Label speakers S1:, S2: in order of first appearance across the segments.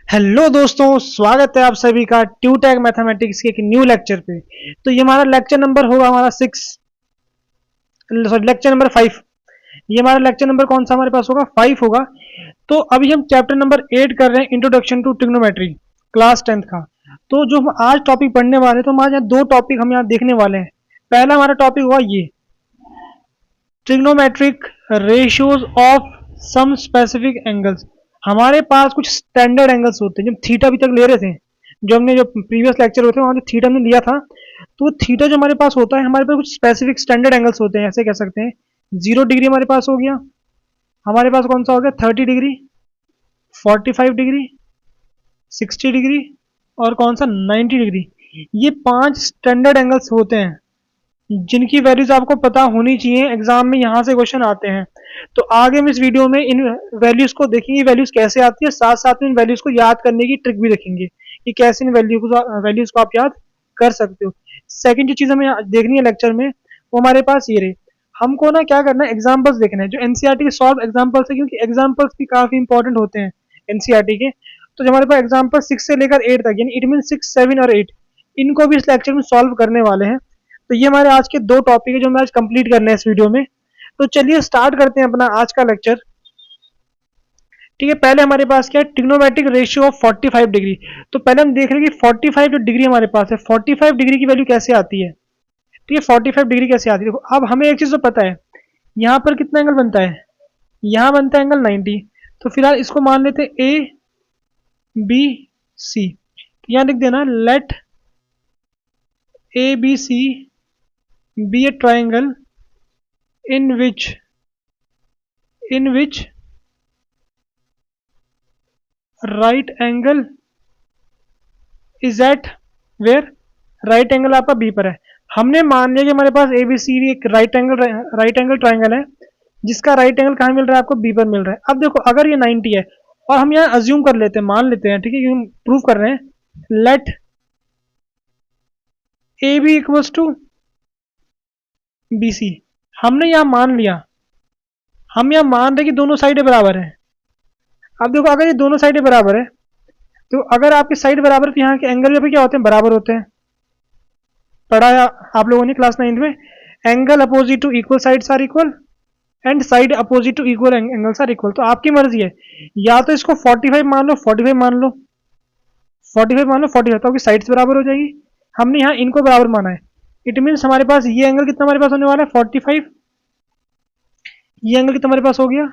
S1: Hello दोस्तों, स्वागत है आप सभी का ट्यूटैग मैथमेटिक्स के एक न्यू लेक्चर पे। तो ये हमारा लेक्चर नंबर होगा हमारा 6, सॉरी लेक्चर नंबर 5। ये हमारा लेक्चर नंबर कौन सा हमारे पास होगा? 5 होगा। तो अभी हम चैप्टर नंबर 8 कर रहे हैं, introduction to trigonometry, class 10th का। तो जो हम आज टॉपिक पढ़ने वाले हैं, तो हमारे यहाँ दो टॉपिक हम यहाँ देखने वाले हैं। पहला हमारा टॉपिक हुआ ये trigonometric ratios of some specific angles. हमारे पास कुछ स्टैंडर्ड एंगल्स होते हैं, जब थीटा अभी तक ले रहे थे, जो प्रीवियस लेक्चर होते हैं वहां जो थीटा हमने लिया था, तो थीटा जो हमारे पास होता है, हमारे पास कुछ स्पेसिफिक स्टैंडर्ड एंगल्स होते हैं। ऐसे कह सकते हैं 0 डिग्री हमारे पास हो गया, हमारे पास कौन सा हो गया 30 डिग्री, 45 डिग्री, 60 डिग्री और कौन सा 90 डिग्री। ये 5 स्टैंडर्ड एंगल्स होते हैं जिनकी वैल्यूज आपको पता होनी चाहिए, एग्जाम में यहाँ से क्वेश्चन आते हैं। तो आगे हम इस वीडियो में इन वैल्यूज को देखेंगे, वैल्यूज कैसे आती है, साथ साथ में इन वैल्यूज को याद करने की ट्रिक भी देखेंगे कि कैसे इन वैल्यूज को आप याद कर सकते हो। सेकंड जो चीज हमें देखनी है लेक्चर में, वो हमारे पास ये रही। हमको ना क्या करना है, एग्जाम्पल्स देखना है जो एनसीईआरटी के सॉल्व एग्जाम्पल्स है, क्योंकि एग्जाम्पल्स भी काफी इंपॉर्टेंट होते हैं एनसीईआरटी के। तो जो हमारे पास एग्जाम्पल 6 से लेकर 8 तक, यानी इट मीन 6, 7 और 8, इनको भी इस लेक्चर में सॉल्व करने वाले हैं। तो ये हमारे आज के दो टॉपिक है जो हमें आज कंप्लीट करने हैं इस वीडियो में। तो चलिए स्टार्ट करते हैं अपना आज का लेक्चर। ठीक है, पहले हमारे पास क्या है, ट्रिग्नोमेट्रिक रेशियो ऑफ 45 डिग्री। तो पहले हम देख रहे हैं कि 45 जो डिग्री हमारे पास है, 45 डिग्री की वैल्यू कैसे आती है। ठीक है, 45 डिग्री कैसे आती है, देखो अब हमें एक चीज तो पता है, यहाँ पर कितना एंगल बनता है, यहाँ बनता है एंगल 90। तो फिलहाल इसको मान लेते हैं ए बी सी। यहाँ लिख देना let A B C be a triangle in which right angle is at where right angle आपका बी पर है। हमने मान लिया कि हमारे पास ए बी सी एक राइट एंगल ट्राइंगल है, जिसका राइट एंगल कहाँ मिल रहा है आपको, बी पर मिल रहा है। अब देखो अगर ये 90 है और हम यहाँ अज्यूम कर लेते हैं, मान लेते हैं, ठीक है, हम प्रूव कर रहे हैं let A B equals to B C. हमने यहाँ मान लिया, हम यहाँ मान रहे कि दोनों साइडें बराबर है। अब देखो अगर ये दोनों साइडें बराबर है, तो अगर आपकी साइड बराबर है तो यहाँ के एंगल भी क्या होते हैं, बराबर होते हैं। पढ़ा है आप लोगों ने क्लास 9 में, angle opposite to equal sides are equal and side opposite to equal angles are equal. तो आपकी मर्जी है, या तो इसको 45 मान लो, 45 मान लो, 45 मान लो, 45, तो आपकी साइड्स बराबर हो जाएगी। हमने यहाँ इनको बराबर माना है, इट मीन्स हमारे पास ये एंगल कितना हमारे पास होने वाला है 45, ये एंगल कितना हमारे पास हो गया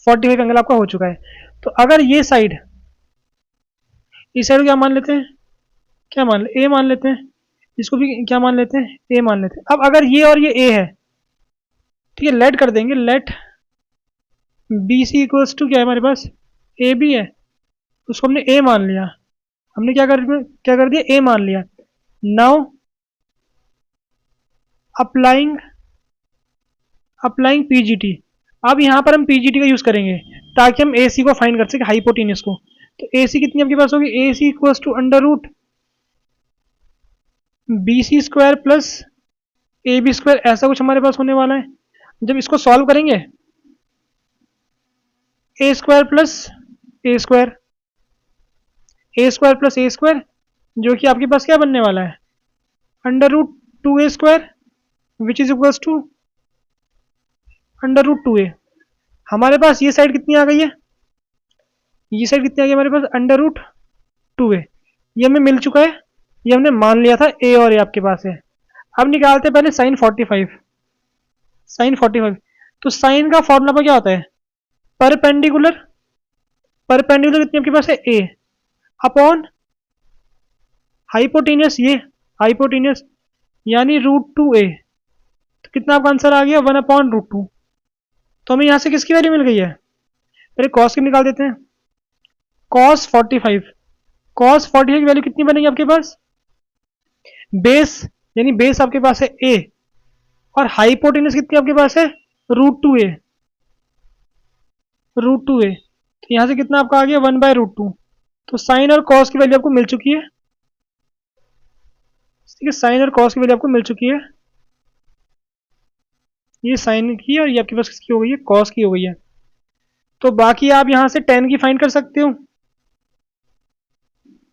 S1: 45 एंगल आपका हो चुका है। तो अगर ये साइड, इस साइड क्या मान लेते हैं, क्या मान ले, ए मान लेते हैं, इसको भी क्या मान लेते हैं, ए मान लेते हैं। अब अगर ये और ये ए है, ठीक है, लेट कर देंगे, let B C equals to क्या है हमारे पास, ए बी है, उसको हमने ए मान लिया। हमने क्या कर दिया, ए मान लिया। Now applying applying PGT. अब यहाँ पर हम पीजीटी का यूज करेंगे ताकि हम ए सी को फाइंड कर सके, हाइपोटेन्यूज को। तो ए सी कितनी आपके पास होगी, A C equals to under root B C square plus A B square, ऐसा कुछ हमारे पास होने वाला है। जब इसको सॉल्व करेंगे, A square plus A square, A square plus A square, जो कि आपके पास क्या बनने वाला है, under root 2a square, which is equals to under root 2a। हमारे पास ये साइड कितनी आ गई है, ये साइड कितनी आ गई हमारे पास, अंडर रूट 2a। ये हमें मिल चुका है, ये हमने मान लिया था ए और ए आपके पास है। अब निकालते हैं पहले साइन 45, साइन 45। तो साइन का फॉर्मूला पर क्या होता है, परपेंडिकुलर, परपेंडिकुलर कितनी आपके पास है, ए अपॉन हाइपोटेनियस, ये हाइपोटेनियस यानी रूट 2a। तो कितना आपका आंसर आ गया 1/√2। तो हमें यहां से किसकी वैल्यू मिल गई है, पहले कॉस की निकाल देते हैं, कॉस 45, कॉस 45 की वैल्यू कितनी बनेगी आपके पास, बेस, यानी बेस आपके पास है a और हाइपोटेनस कितनी आपके पास है रूट 2a, रूट 2a। तो यहां से कितना आपका आ गया 1/√2। तो साइन और कॉस की वैल्यू आपको मिल चुकी है, ठीक है, साइन और कॉस की वैल्यू आपको मिल चुकी है। ये साइन की और ये आपके पास किसकी हो गई है, कॉस की हो गई है। तो बाकी आप यहां से tan की फाइंड कर सकते हो,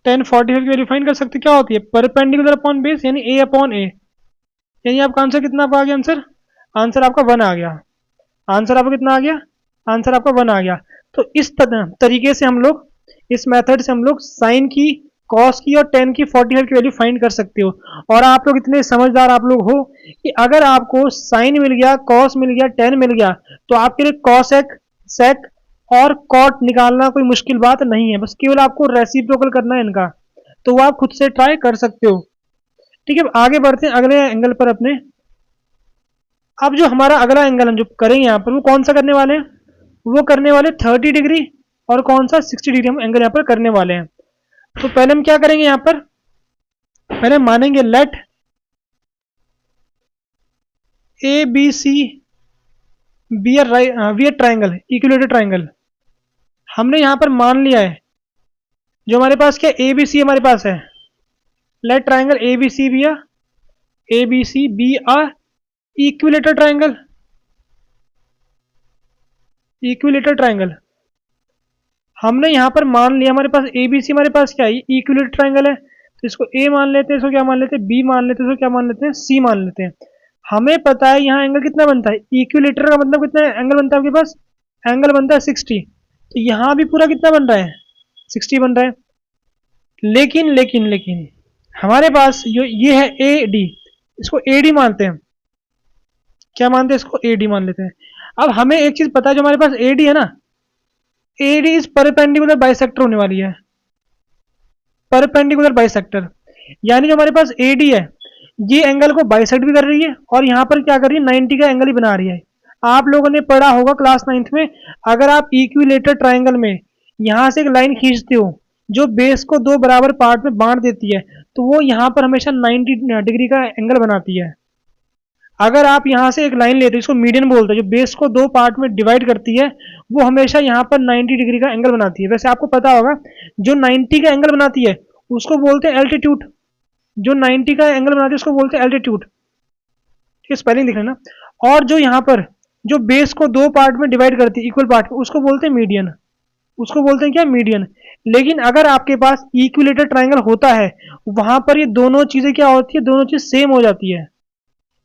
S1: tan 45 की वैल्यू फाइंड कर सकते क्या होती है, परपेंडिकुलर अपॉन बेस यानी a अपॉन a। यानी आपका आंसर कितना आ गया, आंसर आंसर आपका 1 आ गया। आंसर आपका कितना आ गया, आंसर आपका 1 आ गया। तो इस तरीके से हम लोग, इस मेथड से हम लोग साइन की, कॉस की और टेन की 45 की वैल्यू फाइंड कर सकते हो। और आप लोग इतने समझदार आप लोग हो कि अगर आपको साइन मिल गया, कॉस मिल गया, टेन मिल गया, तो आपके लिए कॉसेक, सेक और कॉट निकालना कोई मुश्किल बात नहीं है। बस केवल आपको रेसिप्रोकल करना है इनका, तो वो आप खुद से ट्राई कर सकते हो। ठीक है, आगे बढ़ते हैं अगले एंगल पर अपने। अब जो हमारा अगला एंगल हम जो करेंगे यहाँ पर, वो कौन सा करने वाले हैं, वो करने वाले 30 डिग्री, और कौन सा 60 डिग्री हम एंगल यहाँ पर करने वाले हैं। तो पहले हम क्या करेंगे यहाँ पर, पहले हम मानेंगे let A B C be a triangle, equilateral triangle. हमने यहाँ पर मान लिया है, जो हमारे पास क्या ए बी सी हमारे पास है, let triangle A B C be A B C be a equilateral triangle, equilateral triangle. हमने यहाँ पर मान लिया हमारे पास ए बी सी हमारे पास क्या है, इक्विलेटरल ट्राइंगल है। तो इसको ए मान लेते हैं, इसको क्या मान लेते हैं, बी मान लेते हैं, इसको क्या मान लेते हैं, सी मान लेते हैं। हमें पता है यहाँ एंगल कितना बनता है, इक्विलेटरल का मतलब कितना एंगल बनता है आपके पास, एंगल बनता है 60। तो यहाँ भी पूरा कितना बन रहा है, 60 बन रहा है। लेकिन हमारे पास जो ये है ए डी, इसको ए डी मानते हैं, क्या मानते हैं, इसको ए डी मान लेते हैं। अब हमें एक चीज पता है, जो हमारे पास ए डी है ना, A D is perpendicular bisector होने वाली है, परपेंडिकुलर बाइसेक्टर। यानी जो हमारे पास ए डी है, ये एंगल को बाइसेक्ट भी कर रही है, और यहाँ पर क्या कर रही है, 90 का एंगल ही बना रही है। आप लोगों ने पढ़ा होगा क्लास 9th में, अगर आप इक्विलेटर ट्राइंगल में यहाँ से एक लाइन खींचते हो जो बेस को दो बराबर पार्ट में बांट देती है, तो वो यहाँ पर हमेशा 90 डिग्री का एंगल बनाती है। अगर आप यहाँ से एक लाइन लेते हो, इसको मीडियन बोलते हैं, जो बेस को दो पार्ट में डिवाइड करती है, वो हमेशा यहाँ पर 90 डिग्री का एंगल बनाती है। वैसे आपको पता होगा, जो 90 का एंगल बनाती है उसको बोलते हैं एल्टीट्यूड, जो 90 का एंगल बनाती है उसको बोलते हैं एल्टीट्यूड। ठीक है, स्पेलिंग लिख लेना। और जो यहाँ पर जो बेस को दो पार्ट में डिवाइड करती है, इक्वल पार्ट में, उसको बोलते हैं मीडियन, उसको बोलते हैं क्या, मीडियन। लेकिन अगर आपके पास इक्विलेटर ट्राइंगल होता है, वहां पर ये दोनों चीजें क्या होती है, दोनों चीज सेम हो जाती है,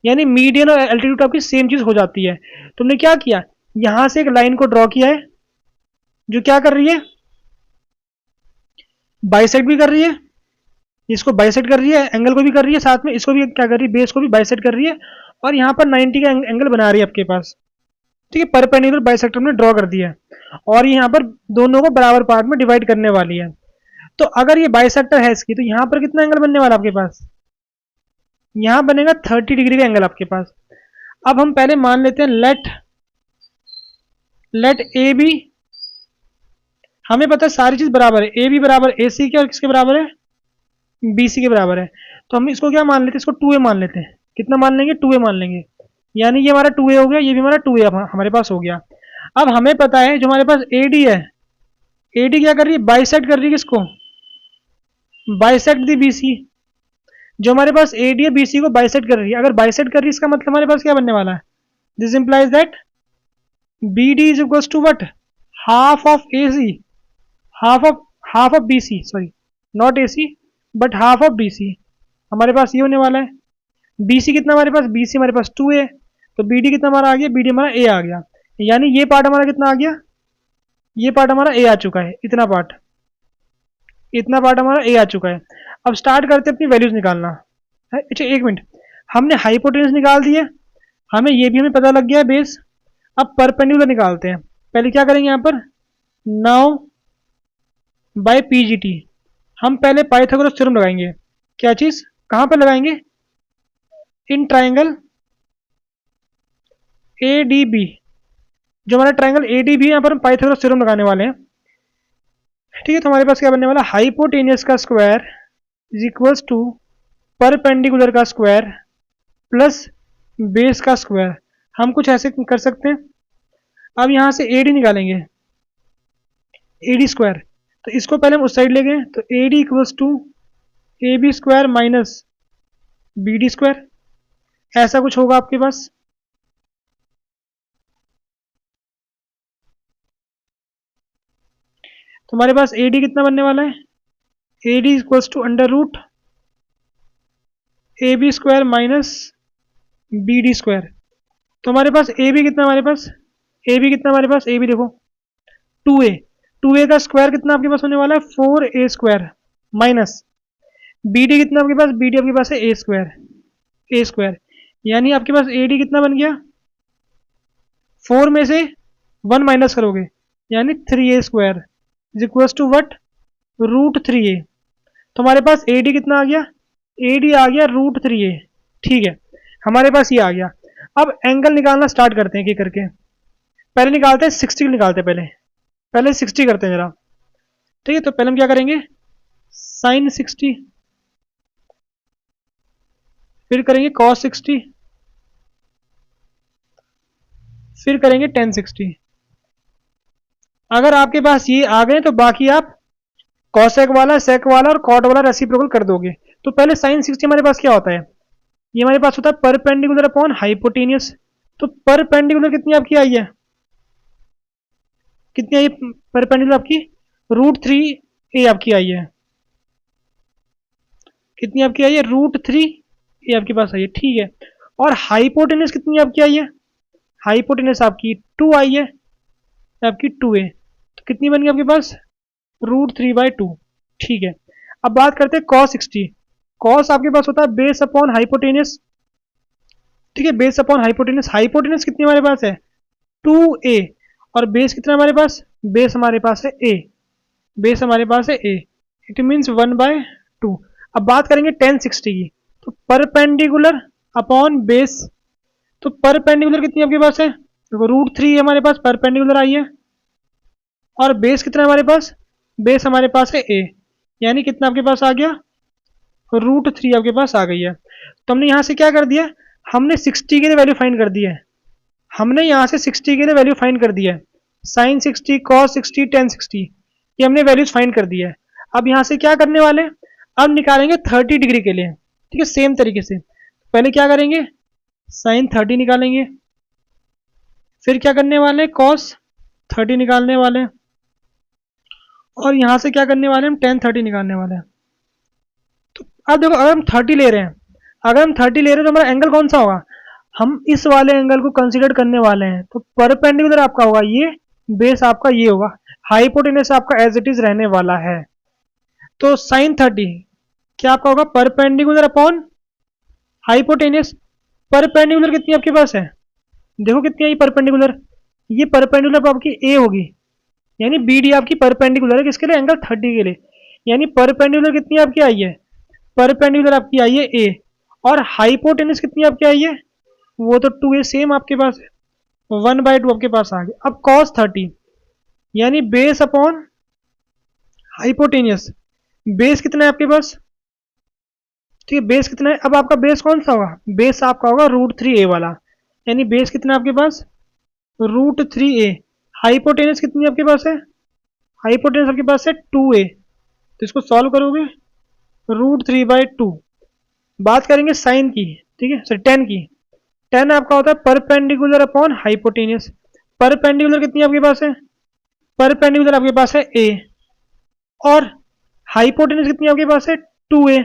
S1: यानी मीडियन और एल्टीट्यूड आपकी सेम चीज हो जाती है। तुमने क्या किया, यहां से एक लाइन को ड्रॉ किया है, जो क्या कर रही है, बाइसेक्ट भी कर रही है, इसको बाइसेक्ट कर रही है, एंगल को भी कर रही है, साथ में इसको भी क्या कर रही है, बेस को भी बाइसेक्ट कर रही है, और यहाँ पर 90 का एंगल बना रही है आपके पास। ठीक है, परपेंडिकुलर बाइसेक्टर हमने ड्रॉ कर दिया है, और यहाँ पर दोनों को बराबर पार्ट में डिवाइड करने वाली है। तो अगर ये बाइसेक्टर है इसकी, तो यहाँ पर कितना एंगल बनने वाला आपके पास, यहाँ बनेगा 30 डिग्री का एंगल आपके पास। अब हम पहले मान लेते हैं लेट लेट ए बी, हमें पता है सारी चीज बराबर है, ए बी बराबर ए सी के, और किसके बराबर है, बी सी के बराबर है। तो हम इसको क्या मान लेते हैं, इसको 2a मान लेते हैं। कितना मान लेंगे, 2a मान लेंगे। यानी ये हमारा 2a हो गया, ये भी हमारा 2a हमारे पास हो गया। अब हमें पता है जो हमारे पास AD है, AD क्या कर रही है, बाइसेक्ट कर रही है किसको, बाइसेक्ट दी BC। जो हमारे पास AD है BC को बाइसेक्ट कर रही है, अगर बाइसेक्ट कर रही है इसका मतलब हमारे पास क्या बनने वाला है, this implies that BD is equals to what, half of AC, half of BC, sorry not AC but half of BC। हमारे पास ये होने वाला है। BC कितना हमारे पास, BC हमारे पास 2a, तो BD कितना हमारा आ गया, BD हमारा a आ गया। यानी ये पार्ट हमारा कितना आ गया, ये पार्ट हमारा a आ चुका है, इतना पार्ट हमारा a आ चुका है। अब स्टार्ट करते हैं अपनी वैल्यूज निकालना है। अच्छा एक मिनट, हमने हाइपोटेन्यूज निकाल दिए, हमें ये भी हमें पता लग गया है बेस। अब परपेंडिकुलर निकालते हैं। पहले क्या करेंगे यहाँ पर, नाउ बाय PGT हम पहले पाइथागोरस थ्योरम लगाएंगे। क्या चीज, कहां पर लगाएंगे, इन ट्राइंगल ADB, जो हमारा ट्राइंगल ADB है, यहाँ पर हम पाइथागोरस थ्योरम लगाने वाले हैं। ठीक है, तो हमारे पास क्या बनने वाला, हाइपोटेनियस का square is equals to perpendicular का स्क्वायर प्लस बेस का स्क्वायर। हम कुछ ऐसे कर सकते हैं। अब यहाँ से AD निकालेंगे, AD स्क्वायर, तो इसको पहले हम उस साइड ले गए, तो AD equals to AB square minus BD square, ऐसा कुछ होगा आपके पास। तो हमारे पास AD कितना बनने वाला है, A D equals to under root A B square minus B D square. तो हमारे पास ए बी कितना, हमारे पास ए बी कितना, हमारे पास ए बी देखो 2a, 2a का स्क्वायर कितना आपके पास होने वाला है 4a square minus B D कितना आपके पास, बी डी आपके पास है ए स्क्वायर, यानी आपके पास ए डी कितना बन गया, 4 में से 1 माइनस करोगे यानी 3a square is equal to what, root 3a। तो हमारे पास ए डी कितना आ गया, ए डी आ गया रूट 3a। ठीक है, हमारे पास ये आ गया। अब एंगल निकालना स्टार्ट करते हैं, क्या करके पहले निकालते हैं 60 निकालते हैं, पहले 60 करते हैं जरा। ठीक है, तो पहले हम क्या करेंगे साइन 60, फिर करेंगे कॉस 60, फिर करेंगे टेन 60। अगर आपके पास ये आ गए तो बाकी आप कॉसेक वाला, सेक वाला और कॉट वाला रेसिप्रोकल कर दोगे। तो पहले साइन 60 हमारे पास क्या होता है, ये हमारे पास होता है परपेंडिकुलर अपॉन हाइपोटेनियस। तो परपेंडिकुलर कितनी आपकी आई है, कितनी आई परपेंडिकुलर आपकी, रूट 3a आपकी आई है, कितनी आपकी आई है, रूट 3a आपके पास आई है। ठीक है, और हाइपोटेनियस कितनी आपकी आई है, हाइपोटेनियस आपकी 2 आई है, आपकी 2a, तो कितनी बन गई आपके पास रूट 3/2। ठीक है, अब बात करते हैं कॉस 60। कॉस आपके पास होता है बेस अपॉन हाइपोटेनियस। ठीक है, बेस अपॉन हाइपोटेनियस, हाइपोटेनियस कितनी हमारे पास है 2a, और बेस कितना हमारे पास, बेस हमारे पास है a, बेस हमारे पास है a, इट मीन्स 1/2। अब बात करेंगे टेन 60 की, तो परपेंडिकुलर अपॉन बेस, तो परपेंडिकुलर कितनी आपके पास है, देखो रूट 3 हमारे पास परपेंडिकुलर आई है, और बेस कितना हमारे पास, बेस हमारे पास है a, यानी कितना आपके पास आ गया रूट 3 आपके पास आ गई है। तो हमने यहाँ से क्या कर दिया, हमने 60 के लिए वैल्यू फाइंड कर दी है, हमने यहाँ से 60 के लिए वैल्यू फाइंड कर दी है, साइन 60, कॉस 60, टेन 60, ये हमने वैल्यूज फाइंड कर दी है। अब यहाँ से क्या करने वाले, अब निकालेंगे 30 डिग्री के लिए। ठीक है, सेम तरीके से पहले क्या करेंगे साइन 30 निकालेंगे, फिर क्या करने वाले कॉस 30 निकालने वाले हैं, और यहां से क्या करने वाले हम टेन 30 निकालने वाले हैं। तो अब देखो अगर हम 30 ले रहे हैं, अगर हम 30 ले रहे हैं तो हमारा एंगल कौन सा होगा, हम इस वाले एंगल को कंसीडर करने वाले हैं। तो परपेंडिकुलर आपका होगा ये, बेस आपका ये होगा, हाइपोटेनस आपका एज इट इज रहने वाला है। तो साइन 30 क्या आपका होगा परपेंडिकुलर अपॉन हाइपोटेनस। परपेंडिकुलर कितनी आपके पास है, देखो कितनी आई परपेंडिकुलर, ये परपेंडिकुलर आपकी ए होगी, यानी बी डी आपकी परपेंडिकुलर है किसके लिए, एंगल 30 के लिए, यानी परपेंडिकुलर कितनी आपकी आई है, परपेंडिकुलर आपकी आई है ए, और हाइपोटेनस कितनी आपकी आई है, वो तो 2a सेम आपके पास है, 1/2 आपके पास आ गया। अब cos 30 यानी बेस अपॉन हाइपोटेनियस, बेस कितना है आपके पास, ठीक है बेस कितना है, अब आपका बेस कौन सा होगा, बेस आपका होगा रूट 3a वाला, यानी बेस कितना है आपके पास रूट 3a। हाइपोटेनस कितनी आपके पास है, हाइपोटेनस आपके पास है 2a, तो इसको सॉल्व करोगे रूट 3/2। बात करेंगे साइन की, ठीक है सर टेन की, टेन आपका होता है परपेंडिकुलर अपॉन हाइपोटेनियस। परपेंडिकुलर कितनी आपके पास है, परपेंडिकुलर आपके पास है a, और हाइपोटेनियस कितनी आपके पास है 2a,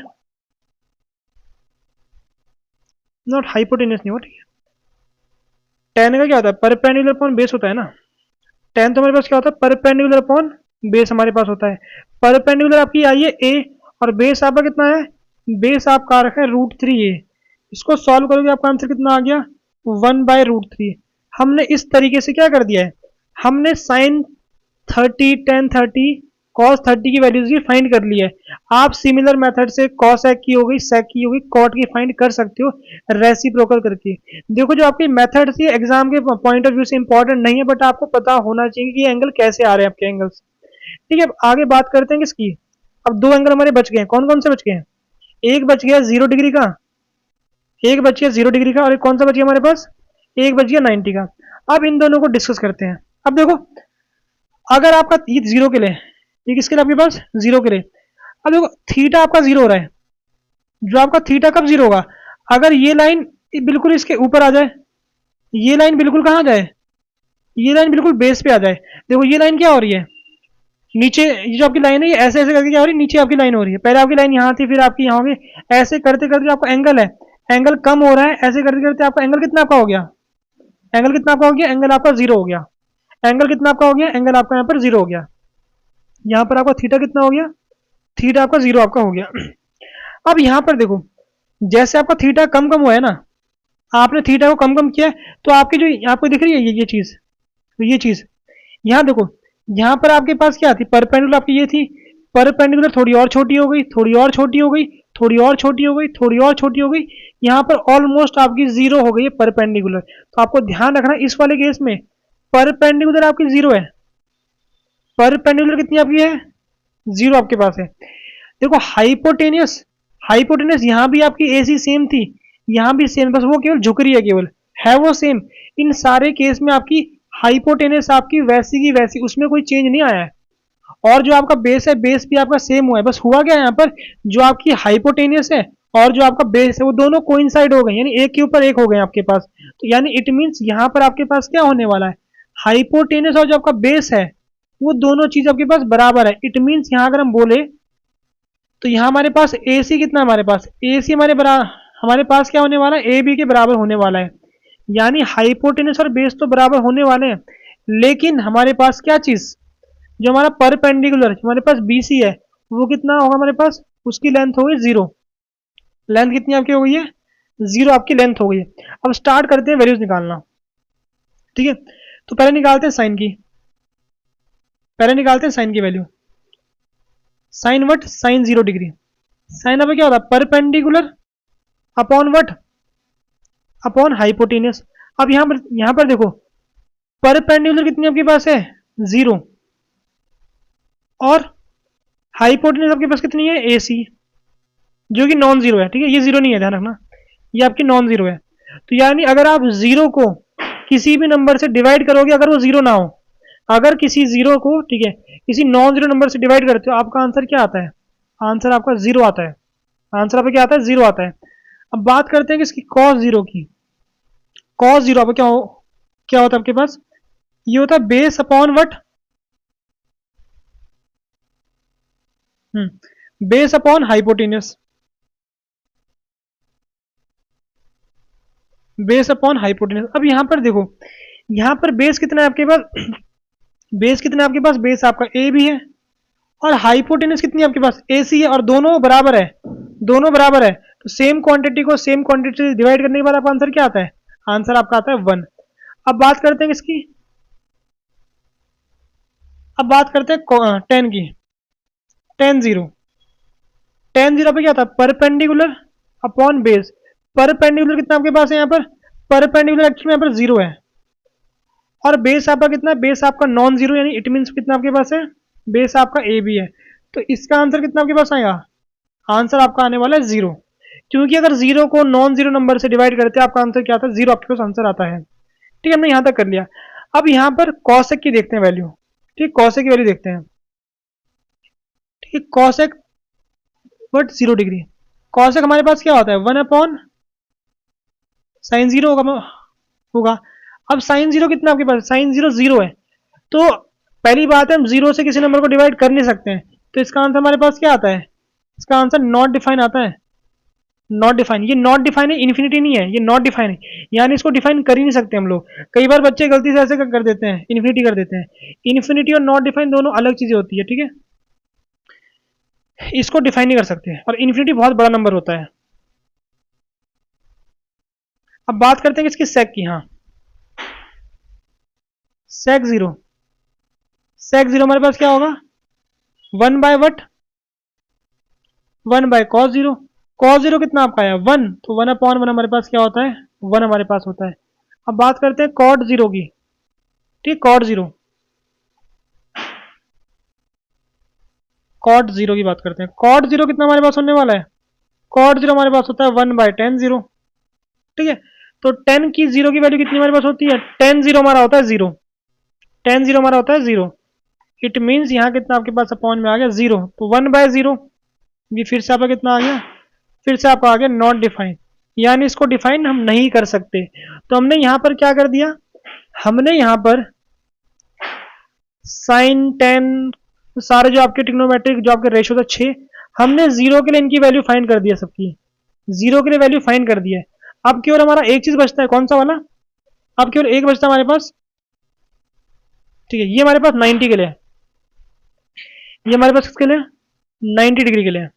S1: नॉट हाइपोटेनियस नहीं हो, ठीक है। टेन का क्या होता है परपेंडिकुलर अपॉन बेस होता है ना, टेन तो हमारे पास क्या होता है परपेंडिकुलर अपॉन बेस हमारे पास होता है। परपेंडिकुलर आपकी आई है a, और बेस आपका कितना है, बेस आपका रखा है रूट 3a, इसको सॉल्व करोगे आपका आंसर कितना आ गया 1/√3। हमने इस तरीके से क्या कर दिया है, हमने साइन 30, टेन 30, कॉस 30 की वैल्यूज भी फाइंड कर ली है। आप सिमिलर मेथड से कॉसेक की हो गई, सेक की हो गई, कॉट की फाइंड कर सकते हो रेसिप्रोकल करके। देखो जो आपकी मेथड थी एग्जाम के पॉइंट ऑफ व्यू से इंपॉर्टेंट नहीं है, बट आपको पता होना चाहिए कि ये एंगल कैसे आ रहे हैं आपके एंगल्स। ठीक है, अब आगे बात करते हैं किसकी, अब दो एंगल हमारे बच गए हैं, कौन कौन से बच गए हैं, एक बच गया 0 डिग्री का, एक बच गया 0 डिग्री का, और एक कौन सा बच गया हमारे पास, एक बच गया 90 का। अब इन दोनों को डिस्कस करते हैं। अब देखो अगर आपका ये 0 के लिए, ये किसके लिए आपके पास 0 के लिए, अब देखो थीटा आपका 0 हो रहा है, जो आपका थीटा कब 0 होगा, अगर ये लाइन बिल्कुल इसके ऊपर आ जाए, ये लाइन बिल्कुल कहाँ जाए, ये लाइन बिल्कुल बेस पे आ जाए। देखो ये लाइन क्या हो रही है, नीचे ये जो आपकी लाइन है ये ऐसे ऐसे करके क्या हो रही है, नीचे आपकी लाइन हो रही है। पहले आपकी लाइन यहाँ थी, फिर आपकी यहाँ होगी, ऐसे करते करते आपका एंगल है, एंगल कम हो रहा है, ऐसे करते करते आपका एंगल कितना आपका हो गया, एंगल कितना आपका हो गया, एंगल आपका जीरो हो गया। एंगल कितना आपका हो गया, एंगल आपका यहाँ पर जीरो हो गया। यहाँ पर आपका थीटा कितना हो गया, थीटा आपका जीरो आपका हो गया। अब यहाँ पर देखो, जैसे आपका थीटा कम कम हुआ है ना, आपने थीटा को कम कम किया है, तो आपकी जो आपको दिख रही है ये चीज, तो ये चीज यहाँ देखो, यहाँ पर आपके पास क्या थी, परपेंडिकुलर आपकी ये थी, परपेंडिकुलर थोड़ी और छोटी हो गई, थोड़ी और छोटी हो गई, थोड़ी और छोटी हो गई, थोड़ी और छोटी हो गई, यहाँ पर ऑलमोस्ट आपकी जीरो हो गई है परपेंडिकुलर। तो आपको ध्यान रखना इस वाले केस में परपेंडिकुलर आपकी जीरो है, परपेंडिकुलर कितनी आपकी है, जीरो आपके पास है। देखो हाइपोटेनियस, हाइपोटेनियस यहाँ भी आपकी एसी सेम थी, यहाँ भी सेम, बस वो केवल झुक रही है, केवल है वो सेम। इन सारे केस में आपकी हाइपोटेनियस आपकी वैसी की वैसी, उसमें कोई चेंज नहीं आया है। और जो आपका बेस है, बेस भी आपका सेम हुआ है, बस हुआ क्या है यहाँ पर, जो आपकी हाइपोटेनियस है और जो आपका बेस है वो दोनों कोइंसाइड हो गए, यानी एक के ऊपर एक हो गए आपके पास। तो यानी इट मीन्स यहाँ पर आपके पास क्या होने वाला है, हाइपोटेनियस और जो आपका बेस है वो दोनों चीज आपके पास बराबर है। इट मीन्स यहाँ अगर हम बोले तो यहाँ हमारे पास ए सी कितना, हमारे पास ए सी हमारे पास क्या होने वाला है, ए बी के बराबर होने वाला है। यानी हाइपोटेनस और बेस तो बराबर होने वाले हैं, लेकिन हमारे पास क्या चीज, जो हमारा परपेंडिकुलर हमारे पास बी सी है वो कितना होगा हमारे पास, उसकी लेंथ हो गई जीरो। लेंथ कितनी आपकी हो गई है, जीरो आपकी लेंथ हो गई है। अब स्टार्ट करते हैं वैल्यूज निकालना, ठीक है। तो पहले निकालते हैं साइन की, पहले निकालते हैं साइन की value. Sine what, sine 0 degree. Sine अब क्या होता है, perpendicular upon what, upon hypotenuse. अब यहां पर देखो परपेंडिकुलर कितनी आपके पास है, जीरो, और हाइपोटेनियस आपके पास कितनी है, ए सी, जो कि नॉन जीरो है, ठीक है, ये जीरो नहीं है, ध्यान रखना, ये आपकी नॉन जीरो है। तो यानी अगर आप जीरो को किसी भी नंबर से डिवाइड करोगे, अगर वो जीरो ना हो, अगर किसी जीरो को, ठीक है, किसी नॉन जीरो नंबर से डिवाइड करते हो, आपका आंसर क्या आता है, आंसर आपका जीरो आता है, आंसर आपका क्या आता है, जीरो आता है। अब बात करते हैं कि इसकी कॉस जीरो की। कॉस जीरो आपका क्या होता है आपके पास, ये होता है base upon what, base upon hypotenuse, base upon hypotenuse. अब यहां पर देखो, यहां पर बेस कितना है आपके पास, बेस कितना है आपके पास, बेस आपका ए भी है, और हाइपोटेनस कितनी है आपके पास, ए सी है, और दोनों बराबर है, दोनों बराबर है। तो सेम क्वांटिटी को सेम क्वांटिटी से डिवाइड करने के बाद आपका आंसर क्या आता है, आंसर आपका आता है 1। अब बात करते हैं इसकी, अब बात करते हैं 10 की। 10 0, 10 0 पे क्या था, परपेंडिकुलर अपॉन बेस। परपेंडिकुलर कितना आपके पास है यहाँ पर, परपेंडिकुलर एक्चुअली यहाँ पर जीरो है, और बेस आपका कितना है, बेस आपका नॉन जीरो, यानी इट मीन्स कितना आपके पास है, बेस आपका ए बी है। तो इसका आंसर कितना आपके पास आएगा, आंसर आपका आने वाला है जीरो, क्योंकि अगर जीरो को नॉन जीरो नंबर से डिवाइड करते हैं आपका आंसर क्या आता है, जीरो आपके पास आंसर आता है। ठीक है, हमने यहां तक कर लिया। अब यहां पर कॉसेक की देखते हैं वैल्यू, ठीक, कॉसेक की वैल्यू देखते हैं, ठीक, कॉसेक बट 0 डिग्री। कॉसेक हमारे पास क्या होता है, 1 अपॉन साइन जीरो होगा। अब साइन जीरो कितना आपके पास, साइन जीरो जीरो है, तो पहली बात है हम जीरो से किसी नंबर को डिवाइड कर नहीं सकते हैं, तो इसका आंसर हमारे पास क्या आता है, इसका आंसर नॉट डिफाइन आता है। नॉट डिफाइन, ये नॉट डिफाइन है, इन्फिनिटी नहीं है, ये नॉट डिफाइन है, यानी इसको डिफाइन कर ही नहीं सकते हम लोग। कई बार बच्चे गलती से ऐसे कर देते हैं, इन्फिनिटी कर देते हैं। इन्फिनिटी और नॉट डिफाइन दोनों अलग चीजें होती है, ठीक है, इसको डिफाइन नहीं कर सकते, और इन्फिनिटी बहुत बड़ा नंबर होता है। अब बात करते हैं इसकी सेक की। हाँ, सेक जीरो, सेक जीरो हमारे पास क्या होगा, 1/वट, 1/कॉस 0। कॉस 0 कितना आपका है, 1, तो 1/1 हमारे पास क्या होता है, 1 हमारे पास होता है। अब बात करते हैं कॉट 0 की, ठीक, कॉट 0, कॉट 0 की बात करते हैं। कॉट 0 कितना हमारे पास होने वाला है, कॉट 0 हमारे पास होता है 1/tan 0, ठीक है। तो 10 की 0 की वैल्यू कितनी हमारे पास होती है, tan 0 हमारा होता है 0, tan 0 हमारा होता है 0। इट मीन्स यहाँ कितना आपके पास अपॉन में आ गया 0, तो 1/0, ये फिर से आपका कितना आ गया, फिर से आपका आ गया नॉट डिफाइन, यानी इसको डिफाइन हम नहीं कर सकते। तो हमने यहां पर क्या कर दिया, हमने यहां पर साइन 10 तो सारे जो आपके ट्रिग्नोमेट्रिक जो आपके रेशियो था 6, हमने जीरो के लिए इनकी वैल्यू फाइंड कर दिया सबकी, जीरो के लिए वैल्यू फाइंड कर दिया है। अब केवल हमारा एक चीज बचता है, कौन सा वाला, अब केवल एक बचता है हमारे पास, ठीक है, ये हमारे पास 90 के लिए, ये हमारे पास किसके लिए, 90 डिग्री के लिए,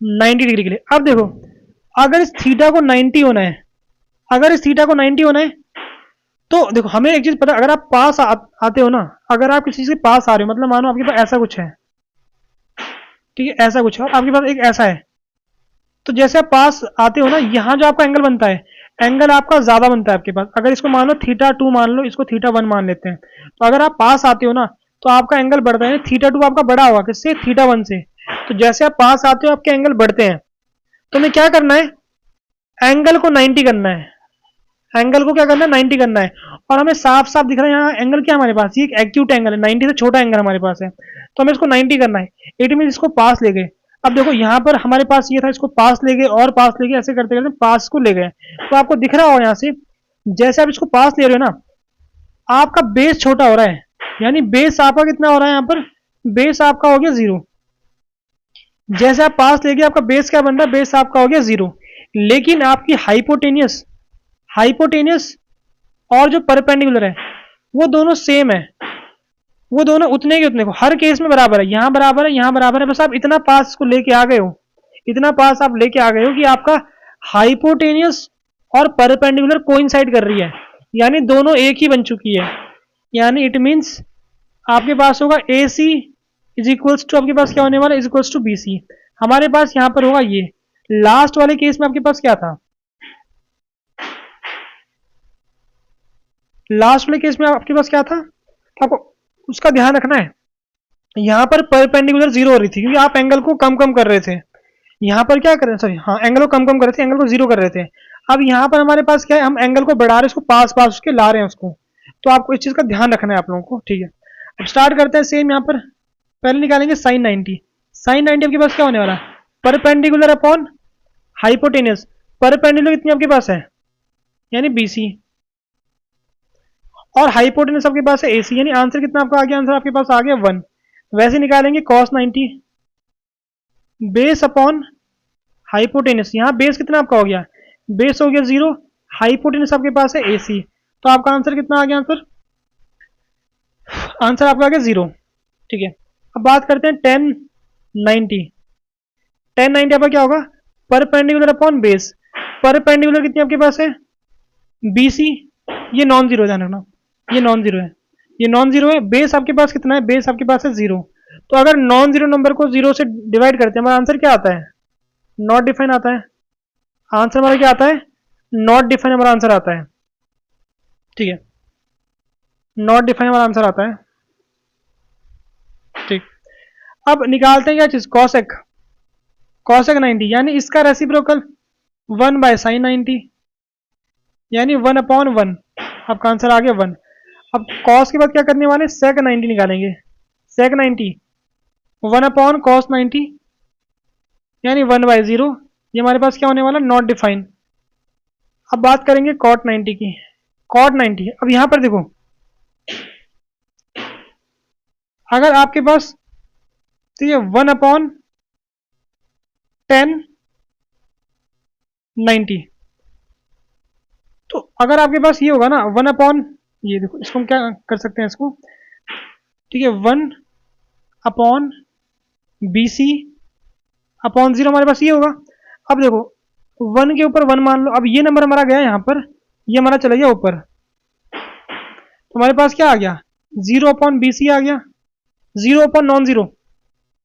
S1: 90 डिग्री के लिए। अब देखो अगर इस थीटा को 90 होना है, अगर इस थीटा को 90 होना है तो देखो हमें एक चीज पता, अगर आप पास आते हो ना, अगर आप किसी चीज के पास आ रहे हो, मतलब मानो आपके पास ऐसा कुछ है, ठीक है, ऐसा कुछ है और आपके पास एक ऐसा है, तो जैसे आप पास आते हो ना, यहाँ जो आपका एंगल बनता है, एंगल आपका ज्यादा बनता है आपके पास। अगर इसको मान लो थीटा 2 मान लो, इसको थीटा 1 मान लेते हैं, तो अगर आप पास आते हो ना तो आपका एंगल बढ़ता है, थीटा 2 आपका बड़ा होगा किससे, थीटा 1 से। तो जैसे आप पास आते हो आपके एंगल बढ़ते हैं, तो हमें क्या करना है, एंगल को 90 करना है, एंगल को क्या करना है, 90 करना है। और हमें साफ साफ दिख रहा है यहाँ एंगल क्या हमारे पास, ये एक एक्यूट एंगल है, 90 से छोटा एंगल हमारे पास है, तो हमें इसको 90 करना है। इट मीन इसको पास ले गए। अब देखो यहाँ पर हमारे पास ये था, इसको पास ले गए और पास ले गए, ऐसे करते करते पास को ले गए। तो आपको दिख रहा होगा यहाँ से, जैसे आप इसको पास ले रहे हो ना, आपका बेस छोटा हो रहा है, यानी बेस आपका कितना हो रहा है, यहाँ पर बेस आपका हो गया 0। जैसे आप पास ले गए आपका बेस क्या बन रहा है, बेस आपका हो गया 0। लेकिन आपकी हाइपोटेनियस, हाइपोटेनियस और जो परपेंडिकुलर है वो दोनों सेम है, वो दोनों उतने के उतने को हर केस में बराबर है, यहाँ बराबर है, यहाँ बराबर है। बस आप इतना पास को लेके आ गए हो, इतना पास आप लेके आ गए हो कि आपका हाइपोटेनियस और परपेंडिकुलर कोइंसाइड कर रही है, यानी दोनों एक ही बन चुकी है। यानी इट मीन्स आपके पास होगा A C is equals to, आपके पास क्या होने वाला है, is equals to B C. हमारे पास यहाँ पर होगा ये, लास्ट वाले केस में आपके पास क्या था, लास्ट वाले केस में आपके पास क्या था, आपको उसका ध्यान रखना है। यहाँ पर परपेंडिकुलर 0 हो रही थी क्योंकि आप एंगल को कम कम कर रहे थे, यहाँ पर क्या कर रहे थे, सॉरी हाँ, एंगल को कम कम कर रहे थे, एंगल को 0 कर रहे थे। अब यहाँ पर हमारे पास क्या है, हम एंगल को बढ़ा रहे हैं, उसको पास पास उसके ला रहे हैं उसको, तो आपको इस चीज का ध्यान रखना है आप लोगों को, ठीक है। अब स्टार्ट करते हैं सेम, यहाँ पर पहले निकालेंगे साइन 90। साइन 90 आपके पास क्या होने वाला है, परपेंडिकुलर अपॉन हाइपोटेनियस, परपेंडिकुलर कितनी आपके पास है, यानी बीसी, और हाइपोटेनस आपके पास है एसी, यानी आंसर कितना आपका आ गया, आंसर आपके पास आ गया 1। वैसे निकालेंगे cos 90 बेस अपॉन हाइपोटेनस, यहाँ बेस कितना आपका हो गया, बेस हो गया 0, हाइपोटेनस आपके पास है एसी, तो आपका आंसर कितना आ गया, आंसर आंसर आपका आ गया 0, ठीक है। अब बात करते हैं tan 90, tan 90 आपका क्या होगा, परपेंडिकुलर अपॉन बेस, परपेंडिकुलर कितनी आपके पास है बीसी, ये नॉन जीरो, ध्यान रखना ये नॉन जीरो है, ये नॉन जीरो है। बेस आपके पास कितना है, बेस आपके पास है 0। तो अगर नॉन जीरो नंबर को 0 से डिवाइड करते हैं, हमारा आंसर क्या आता है, नॉट डिफाइन आता है। आंसर हमारा क्या आता है, नॉट डिफाइन हमारा आंसर आता है, ठीक है, नॉट डिफाइन हमारा आंसर आता है, ठीक। अब निकालते हैं क्या चीज, कॉसेक, कॉसेक 90, यानी इसका रेसिप्रोकल 1 बाय साइन 90, यानी 1 अपॉन 1, आपका आंसर आ गया 1। अब कॉस के बाद क्या करने वाले, सेक 90 निकालेंगे, सेक 90 1 अपॉन कॉस 90, यानी 1 बाय 0, ये हमारे पास क्या होने वाला, नॉट डिफाइन। अब बात करेंगे कॉट 90 की, कॉट 90। अब यहां पर देखो, अगर आपके पास तो ये 1 अपॉन 10 90, तो अगर आपके पास ये होगा ना 1 अपॉन, ये देखो इसको हम क्या कर सकते हैं इसको, ठीक है, 1 अपॉन बी सी अपॉन 0 हमारे पास ये होगा। अब देखो 1 के ऊपर 1 मान लो, अब ये नंबर हमारा गया यहाँ पर, ये हमारा चला गया ऊपर, तो हमारे पास क्या आ गया, 0 अपॉन बी सी आ गया, 0 upon non zero,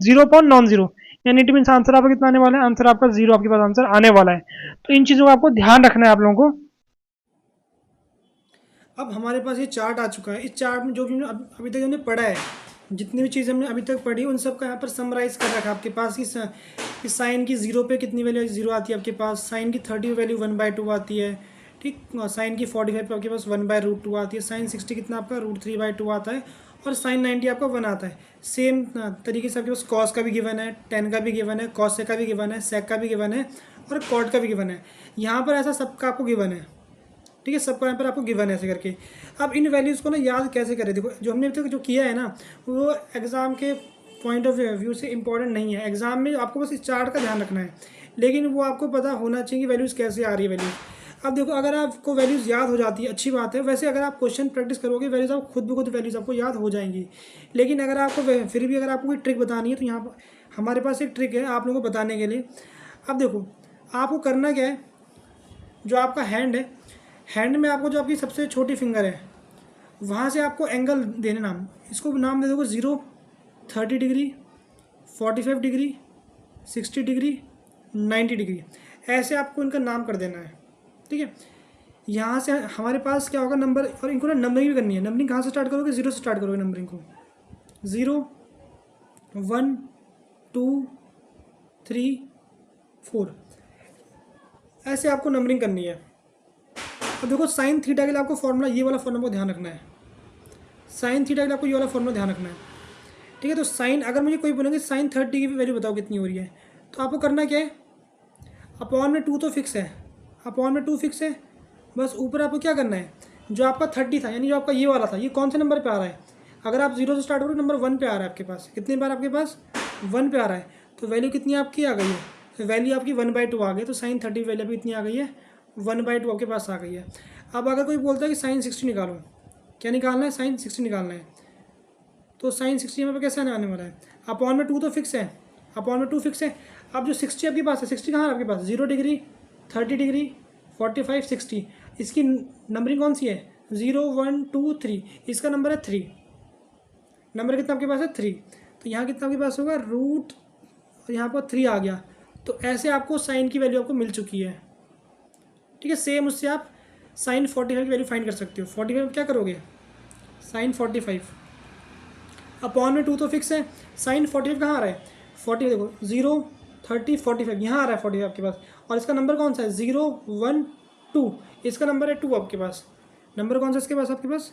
S1: 0 upon non zero, यानी इट मीन आंसर आपका कितना आने वाला है, आंसर आपका 0 आपके पास आंसर आने वाला है। तो इन चीजों का आपको ध्यान रखना है आप लोगों को।
S2: अब हमारे पास ये चार्ट आ चुका है। इस चार्ट में जो भी अभी तक हमने पढ़ा है, जितनी भी चीज़ें हमने अभी तक पढ़ी, उन सब का यहाँ पर समराइज कर रखा है आपके पास। कि साइन की 0 पे कितनी वैल्यू 0 आती है आपके पास, साइन की 30 वैल्यू 1/2 आती है, ठीक। साइन की 45 पे आपके पास 1/√2 आती है, साइन 60 कितना आपका √3/2 आता है, और साइन 90 आपका 1 आता है। सेम तरीके से आपके पास कॉस का भी गिवन है, टेन का भी गिवन है, कॉस का भी गिवन है, सेक का भी गिवन है, और कॉट का भी गिवन है। यहाँ पर ऐसा सबका आपको गिवन है। ठीक है, सबका यहाँ पर आपको गिवन है ऐसे करके। अब इन वैल्यूज़ को ना याद कैसे करें, देखो जो हमने अभी तक जो किया है ना वो एग्ज़ाम के पॉइंट ऑफ व्यू से इंपॉर्टेंट नहीं है। एग्जाम में आपको बस इस चार्ट का ध्यान रखना है, लेकिन वो आपको पता होना चाहिए कि वैल्यूज़ कैसे आ रही है वैल्यूज़। अब देखो अगर आपको वैल्यूज़ याद हो जाती है अच्छी बात है, वैसे अगर आप क्वेश्चन प्रैक्टिस करोगे वैल्यूज़ आप खुद ब खुद वैल्यूज़ आपको याद हो जाएंगी। लेकिन अगर आपको फिर भी अगर आपको कोई ट्रिक बतानी है तो यहाँ पर हमारे पास एक ट्रिक है आप लोगों को बताने के लिए। अब देखो आपको करना क्या है, जो आपका हैंड है, हैंड में आपको जो आपकी सबसे छोटी फिंगर है वहाँ से आपको एंगल देने नाम, इसको नाम दे दोगे 0, 30 डिग्री, 45 डिग्री, 60 डिग्री, 90 डिग्री, ऐसे आपको इनका नाम कर देना है। ठीक है, यहाँ से हमारे पास क्या होगा नंबर, और इनको ना नंबरिंग भी करनी है। नंबरिंग कहाँ से स्टार्ट करोगे, 0 से स्टार्ट करोगे नंबरिंग को। 0, 1, 2, 3, 4, ऐसे आपको नंबरिंग करनी है। अब देखो साइन थीटा के लिए आपको फॉर्मूला, ये वाला फॉर्मूला को ध्यान रखना है। साइन थीटा के लिए आपको ये वाला फॉर्मूला ध्यान रखना है। ठीक है, तो साइन, अगर मुझे कोई बोलेंगे साइन 30 की वैल्यू बताओ कितनी हो रही है, तो आपको करना क्या है, अपॉन में 2 तो फिक्स है, अपॉन में 2 फिक्स है, बस ऊपर आपको क्या करना है, जो आपका 30 था यानी जो आपका ये वाला था, ये कौन से नंबर पे आ रहा है, अगर आप 0 से स्टार्ट करोगे नंबर 1 पे आ रहा है आपके पास, कितने बार आपके पास 1 पे आ रहा है, तो वैल्यू कितनी आपकी आ गई है, तो वैल्यू आपकी 1/2 आ गई। तो साइन 30 वैल्यू भी इतनी आ गई है, 1/2 आपके पास आ गई है। अब अगर कोई बोलता है कि साइन 60 निकालो, क्या निकालना है, साइन 60 निकालना है, तो साइन 60 यहाँ पर कैसे आने वाला है, अपॉन में 2 तो फिक्स है, अपॉन में 2 फिक्स है। अब जो 60 आपके पास है, 60 कहाँ है आपके पास, 0 डिग्री, 30 डिग्री, 45, 60, इसकी नंबरिंग कौन सी है, 0, 1, 2, 3, इसका नंबर है 3, नंबर कितना आपके पास है 3, तो यहाँ कितना आपके पास होगा रूट, यहाँ पर 3 आ गया। तो ऐसे आपको साइन की वैल्यू आपको मिल चुकी है। ठीक है, सेम उससे आप साइन 45 की वैल्यू फाइंड कर सकते हो। 45 क्या करोगे, साइन 45 अपॉन में 2 तो फिक्स है, साइन 45 कहाँ आ रहा है, 40 देखो 0, 30, 45 यहाँ आ रहा है 45 आपके पास, और इसका नंबर कौन सा है 0, 1, 2, इसका नंबर है 2 आपके पास, नंबर कौन सा इसके पास आपके पास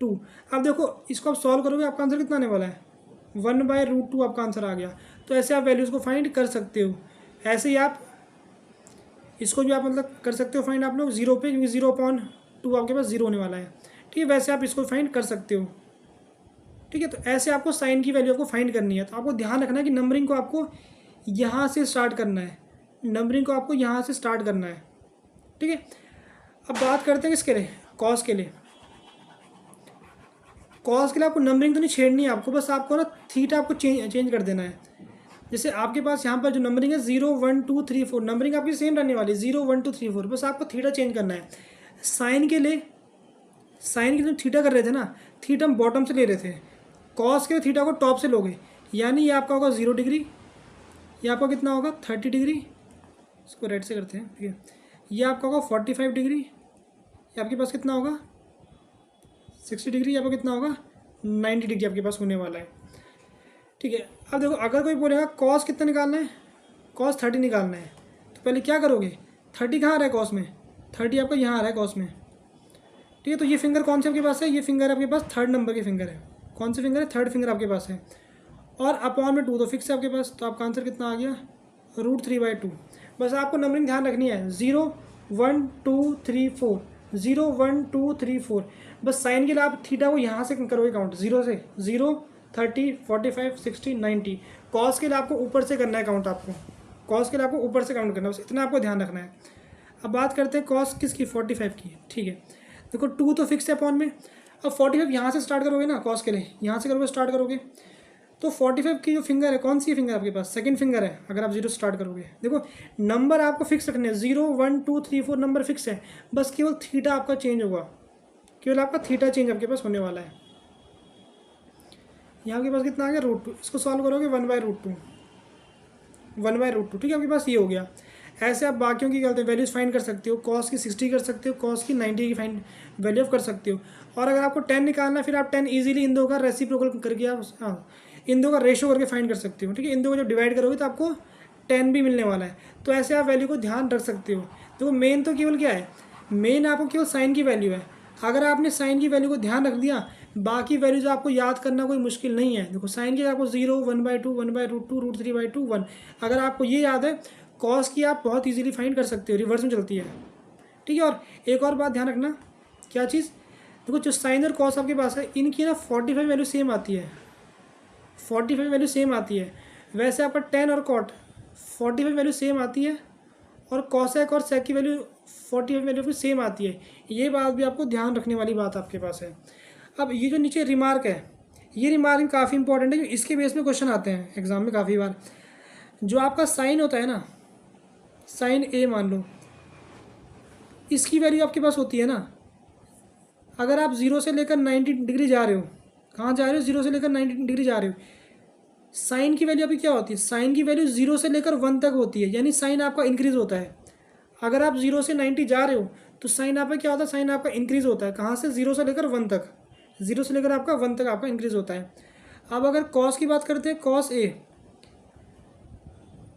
S2: 2। अब देखो इसको आप सॉल्व करोगे आपका आंसर कितना आने वाला है, 1/√2 आपका आंसर आ गया। तो ऐसे आप वैल्यूज़ को फाइंड कर सकते हो। ऐसे ही आप इसको भी आप मतलब कर सकते हो फाइंड आप लोग 0 पे, क्योंकि 0/2 आपके पास 0 होने वाला है। ठीक है, वैसे आप इसको फाइंड कर सकते हो। ठीक है, तो ऐसे आपको साइन की वैल्यू को फाइंड करनी है। तो आपको ध्यान रखना है कि नंबरिंग को आपको यहाँ से स्टार्ट करना है, नंबरिंग को आपको यहाँ से स्टार्ट करना है। ठीक है, अब बात करते हैं किसके लिए, कॉस के लिए। कॉस के लिए आपको नंबरिंग तो नहीं छेड़नी है, आपको बस आपको ना थीटा आपको चेंज कर देना है। जैसे आपके पास यहाँ पर जो नंबरिंग है 0, 1, 2, 3, 4, नंबरिंग आपकी सेम रहने वाली है 0, 1, 2, 3, 4, बस आपको थीटा चेंज करना है। साइन के लिए, साइन के लिए थीटा कर रहे थे ना, थीटा हम बॉटम से ले रहे थे, कॉस के थीटा को टॉप से लोगे, यानी ये आपका होगा 0 डिग्री, ये आपका कितना होगा 30 डिग्री, इसको रेड से करते हैं। ठीक है, ये आपका होगा 45 डिग्री, ये आपके पास कितना होगा 60 डिग्री, ये आपका कितना होगा 90 डिग्री आपके पास होने वाला है। ठीक है, अब देखो अगर कोई बोलेगा कॉस कितना निकालना है, कॉस 30 निकालना है, तो पहले क्या करोगे, 30 कहाँ आ रहा है कॉस में, 30 आपका यहाँ आ रहा है कॉस में। ठीक है, तो ये फिंगर कौन से आपके पास है, ये फिंगर आपके पास 3rd नंबर की फिंगर है, कौन सी फिंगर है 3rd फिंगर आपके पास है, और अपॉन में 2 तो फिक्स है आपके पास, तो आपका आंसर कितना आ गया √3/2। बस आपको नंबरिंग ध्यान रखनी है 0, 1, 2, 3, 4, 0, 1, 2, 3, 4, बस साइन के लिए आप थीटा को यहाँ से करोगे काउंट 0 से, 0, 30, 45, 60, 90। कॉस के लिए आपको ऊपर से करना है काउंट, आपको कॉस के लिए आपको ऊपर से काउंट करना है, बस इतना आपको ध्यान रखना है। अब बात करते हैं कॉस किसकी, 45 की। ठीक है, देखो 2 तो फिक्स है अपॉन में, अब 45 यहाँ से स्टार्ट करोगे ना, कॉस के लिए यहाँ से करोगे स्टार्ट करोगे, तो 45 की जो फिंगर है, कौन सी फिंगर आपके पास, सेकंड फिंगर है। अगर आप 0 स्टार्ट करोगे, देखो नंबर आपको फिक्स रखने हैं, 0, 1, 2, 3, 4 नंबर फिक्स है, बस केवल थीटा आपका चेंज होगा, केवल आपका थीटा चेंज आपके पास होने वाला है। यहाँ आपके पास कितना आ गया √2, इसको सॉल्व करोगे 1/√2, 1/√2। ठीक है, आपके पास ये हो गया। ऐसे आप बाकियों की गलती वैल्यूज़ फाइंड कर सकते हो, कॉस की 60 कर सकते हो, कॉस की 90 की फाइंड वैल्यू कर सकते हो। और अगर आपको 10 निकालना है, फिर आप 10 इजीली इन दो का रेसिप्रोकल करके आप इन दो का रेशो करके फाइंड कर सकते हो। ठीक है, इन दो को जब डिवाइड करोगे तो आपको 10 भी मिलने वाला है। तो ऐसे आप वैल्यू को ध्यान रख सकते हो। देखो मेन तो केवल क्या है, मेन आपको केवल साइन की वैल्यू है। अगर आपने साइन की वैल्यू को ध्यान रख दिया, बाकी वैल्यूज आपको याद करना कोई मुश्किल नहीं है। देखो साइन की आपको 0, 1/2, 1/√2, √3/2, 1, अगर आपको ये याद है, कॉस की आप बहुत इजीली फाइंड कर सकते हो, रिवर्स में चलती है। ठीक है। और एक और बात ध्यान रखना, क्या चीज़, देखो जो साइन और कॉस आपके पास है इनकी ना 45 वैल्यू सेम आती है, 45 वैल्यू सेम आती है। वैसे आपका टेन और कॉट 45 वैल्यू सेम आती है, और कॉसेक और सेक की वैल्यू 45 वैल्यू भी सेम आती है। ये बात भी आपको ध्यान रखने वाली बात आपके पास है। अब ये जो नीचे रिमार्क है, ये रिमार्क काफ़ी इंपॉर्टेंट है, इसके बेस में क्वेश्चन आते हैं एग्जाम में काफ़ी बार। जो आपका साइन होता है ना, साइन ए मान लो, इसकी वैल्यू आपके पास होती है ना, अगर आप 0 से लेकर 90 डिग्री जा रहे हो, कहाँ जा रहे हो, 0 से लेकर 90 डिग्री जा रहे हो, साइन की वैल्यू अभी क्या होती है, साइन की वैल्यू 0 से लेकर 1 तक होती है, यानी साइन आपका इंक्रीज होता है। अगर आप 0 से 90 जा रहे हो तो साइन आपका क्या होता है, साइन आपका इंक्रीज होता है। कहाँ से, 0 से लेकर 1 तक, 0 से लेकर आपका 1 तक आपका इंक्रीज होता है। अब अगर कॉस की बात करते हैं, कॉस ए,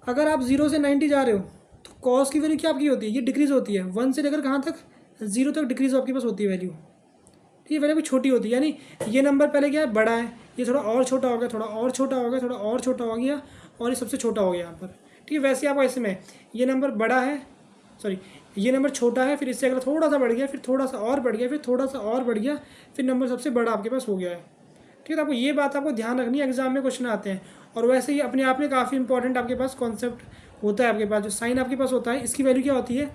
S2: अगर आप 0 से 90 जा रहे हो तो कॉस की वैल्यू क्या आपकी होती है, ये डिक्रीज होती है। 1 से लेकर कहाँ तक, 0 तक डिक्रीज आपके पास होती है वैल्यू, ठीक है। वैल्यू भी छोटी होती है, यानी ये नंबर पहले क्या है, बड़ा है, ये थोड़ा और छोटा हो गया, थोड़ा और छोटा हो गया, थोड़ा और छोटा हो गया, और ये सबसे छोटा हो गया यहाँ पर, ठीक है। वैसे आपको ऐसे में ये नंबर बड़ा है, सॉरी ये नंबर छोटा है, फिर इससे अगर थोड़ा सा बढ़ गया, फिर थोड़ा सा और बढ़ गया, फिर थोड़ा सा और बढ़ गया, फिर नंबर सबसे बड़ा आपके पास हो गया है, ठीक है। तो आपको ये बात आपको ध्यान रखनी है, एग्जाम में क्वेश्चन आते हैं। और वैसे ही अपने आप में काफ़ी इंपॉर्टेंट आपके पास कॉन्सेप्ट होता है। आपके पास जो साइन आपके पास होता है, इसकी वैल्यू क्या होती है,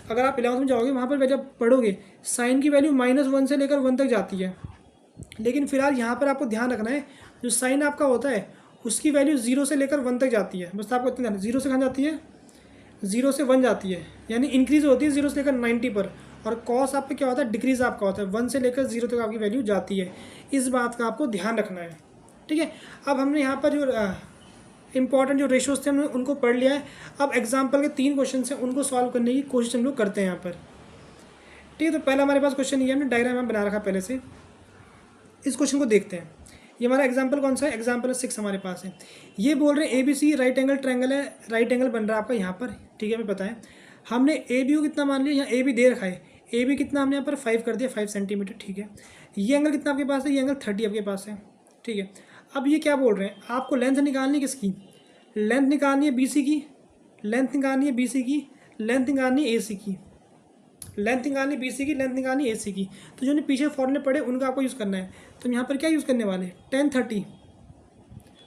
S2: अगर आप 11th में जाओगे वहाँ पर जब पढ़ोगे, साइन की वैल्यू -1 से लेकर 1 तक जाती है। लेकिन फिलहाल यहाँ पर आपको ध्यान रखना है, जो साइन आपका होता है उसकी वैल्यू 0 से लेकर 1 तक जाती है। बस आपको इतना, 0 से कहाँ जाती है, 0 से 1 जाती है, यानी इंक्रीज़ होती है 0 से लेकर 90 पर। और कॉस आप पे क्या होता है, डिक्रीज़ आपका होता है, 1 से लेकर 0 तक आपकी वैल्यू जाती है। इस बात का आपको ध्यान रखना है, ठीक है। अब हमने यहाँ पर जो इंपॉर्टेंट जो रेशोज़ थे हमने उनको पढ़ लिया है। अब एग्जाम्पल के 3 क्वेश्चन हैं, उनको सॉल्व करने की कोशिश हम लोग करते हैं यहाँ पर, ठीक है। तो पहला हमारे पास क्वेश्चन ये, हमने डायग्राम बना रखा पहले से, इस क्वेश्चन को देखते हैं। ये हमारा एग्जाम्पल कौन सा है, एग्जाम्पल 6 हमारे पास है। ये बोल रहे हैं ABC राइट एंगल ट्रायंगल है, राइट एंगल बन रहा है आपका यहाँ पर, ठीक है, हमें पता है। हमने AB को कितना मान लिया, यहाँ AB दे रखा है, AB कितना हमने यहाँ पर 5 कर दिया, 5 सेंटीमीटर, ठीक है। ये एंगल कितना आपके पास है, ये एंगल 30 आपके पास है, ठीक है। अब ये क्या बोल रहे हैं, आपको लेंथ निकालनी किसकी, लेंथ निकालनी है BC की, लेंथ निकालनी है BC की, लेंथ निकालनी है AC की, लेंथ निकालनी BC की, लेंथ निकालनी AC की। तो जो ने पीछे फॉर्मूले पढ़े उनका आपको यूज़ करना है। तो यहाँ पर क्या यूज़ करने वाले, 1030,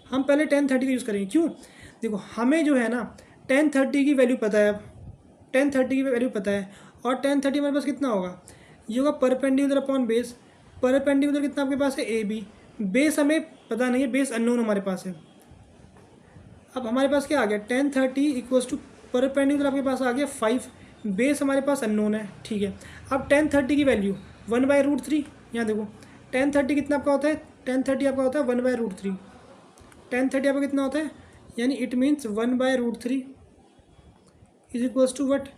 S2: हम पहले 1030 का यूज़ करेंगे। क्यों, देखो हमें जो है ना 1030 की वैल्यू पता है, अब 1030 की वैल्यू पता है, और 1030 हमारे पास कितना होगा, ये होगा परपेंडिकुलर अपॉन बेस। परपेंडिकुलर कितना आपके पास है, AB, बेस हमें पता नहीं है, बेस अननोन हमारे पास है। अब हमारे पास क्या आ गया, 1030 इक्वल्स टू परपेंडिकुलर आपके पास आ गया 5, बेस हमारे पास अननोन है, ठीक है। अब 1030 की वैल्यू 1/√3, यहाँ देखो 1030 कितना आपका होता है, 1030 आपका होता है 1/√3, 1030 आपका कितना होता है, यानी it means 1/√3 is equals to what,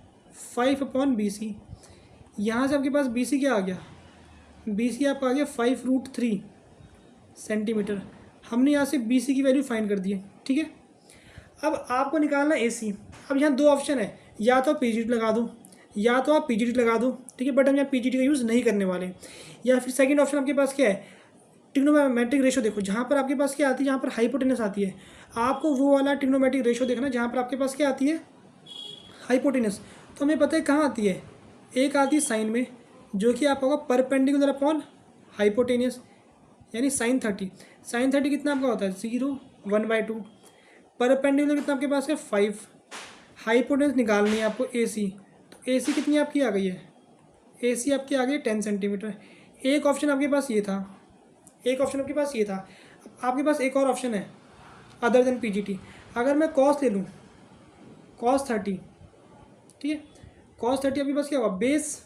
S2: 5/BC। यहाँ से आपके पास BC क्या आ गया, BC आपका आ गया 5√3 सेंटीमीटर। हमने यहाँ से BC की वैल्यू फाइंड कर दी है, ठीक है। अब आपको निकालना AC। अब यहाँ 2 ऑप्शन है, या तो आप PGT लगा दो, या तो आप PGT लगा दो, ठीक है, बट हम यहाँ PGT का यूज़ नहीं करने वाले। या फिर सेकंड ऑप्शन आपके पास क्या है, ट्रिग्नोमेट्रिक रेशो देखो, जहाँ पर आपके पास क्या आती है, जहाँ पर हाइपोटेनस आती है, आपको वो वाला ट्रिग्नोमेट्रिक रेशो देखना जहाँ पर आपके पास क्या आती है, हाइपोटेनस। तो हमें पता है कहाँ आती है, एक आती है साइन में, जो कि आपका होगा परपेंडिकुलर अपॉन हाइपोटेनस, यानी sin 30। sin 30 कितना आपका होता है, 0, 1/2। परपेंडिकुलर कितना आपके पास है, 5। हाइपोटेनस निकालनी है आपको AC, तो AC कितनी आपकी आ गई है, AC आपकी आ गई 10 सेंटीमीटर। एक ऑप्शन आपके पास ये था, एक ऑप्शन आपके पास ये था। अब आपके पास एक और ऑप्शन है अदर देन PGT। अगर मैं कॉस ले लूँ, cos 30, ठीक है, cos 30 आपके पास क्या होगा, base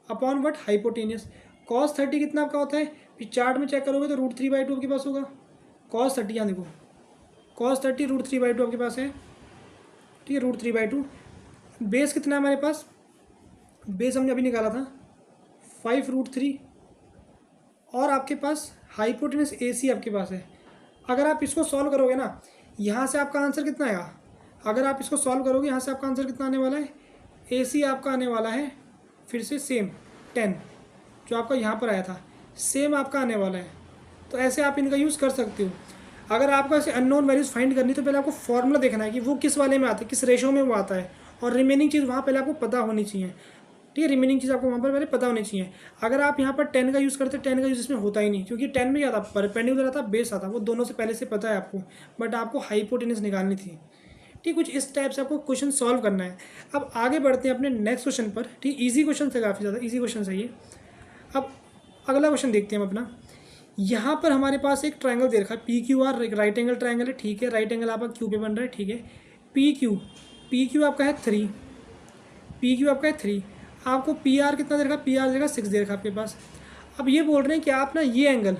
S2: upon what, hypotenuse. cos 30 कितना आपका होता है, फिर चार्ट में चेक करोगे तो √3/2 आपके पास होगा। cos 30 यहाँ देखो, cos 30 √3/2 आपके पास है, ठीक है, √3/2। बेस कितना है हमारे पास, बेस हमने अभी निकाला था 5√3, और आपके पास हाइपोटेनस AC आपके पास है। अगर आप इसको सॉल्व करोगे ना, यहाँ से आपका आंसर कितना आएगा, अगर आप इसको सॉल्व करोगे यहाँ से आपका आंसर कितना आने वाला है, AC आपका आने वाला है फिर से सेम 10, जो आपका यहाँ पर आया था सेम आपका आने वाला है। तो ऐसे आप इनका यूज़ कर सकते हो। अगर आपको ऐसे अननोन वैल्यूज़ फाइंड करनी तो पहले आपको फॉर्मूला देखना है कि वो किस वाले में आता है, किस रेशो में वो आता है, और रिमेनिंग चीज़ वहाँ पहले आपको पता होनी चाहिए। ठीक है। रिमेनिंग चीज़ आपको वहाँ पर पहले पता होनी चाहिए। अगर आप यहाँ पर 10 का यूज़ करते 10 का यूज़ इसमें होता ही नहीं, क्योंकि 10 में क्या था, परपेंडिकुलर आता, बेस आता, वो दोनों से पहले से पता है आपको, बट आपको हाइपोटेनस निकालनी थी। ठीक, कुछ इस टाइप से आपको क्वेश्चन सॉल्व करना है। अब आगे बढ़ते हैं अपने नेक्स्ट क्वेश्चन पर। ठीक, इजी क्वेश्चन है, काफ़ी ज़्यादा इजी क्वेश्चन है ये। अब अगला क्वेश्चन देखते हैं हम अपना। यहाँ पर हमारे पास एक ट्रायंगल दे रखा है पी क्यू आर, एक राइट एंगल ट्रायंगल है। ठीक है, राइट एंगल आपका क्यू पे बन रहा है। ठीक है, पी क्यू आपका है 3, पी क्यू आपका है 3, आपको पी आर कितना दे रखा, पी आर दे रखा 6 दे रखा आपके पास। अब ये बोल रहे हैं कि आप ना ये एंगल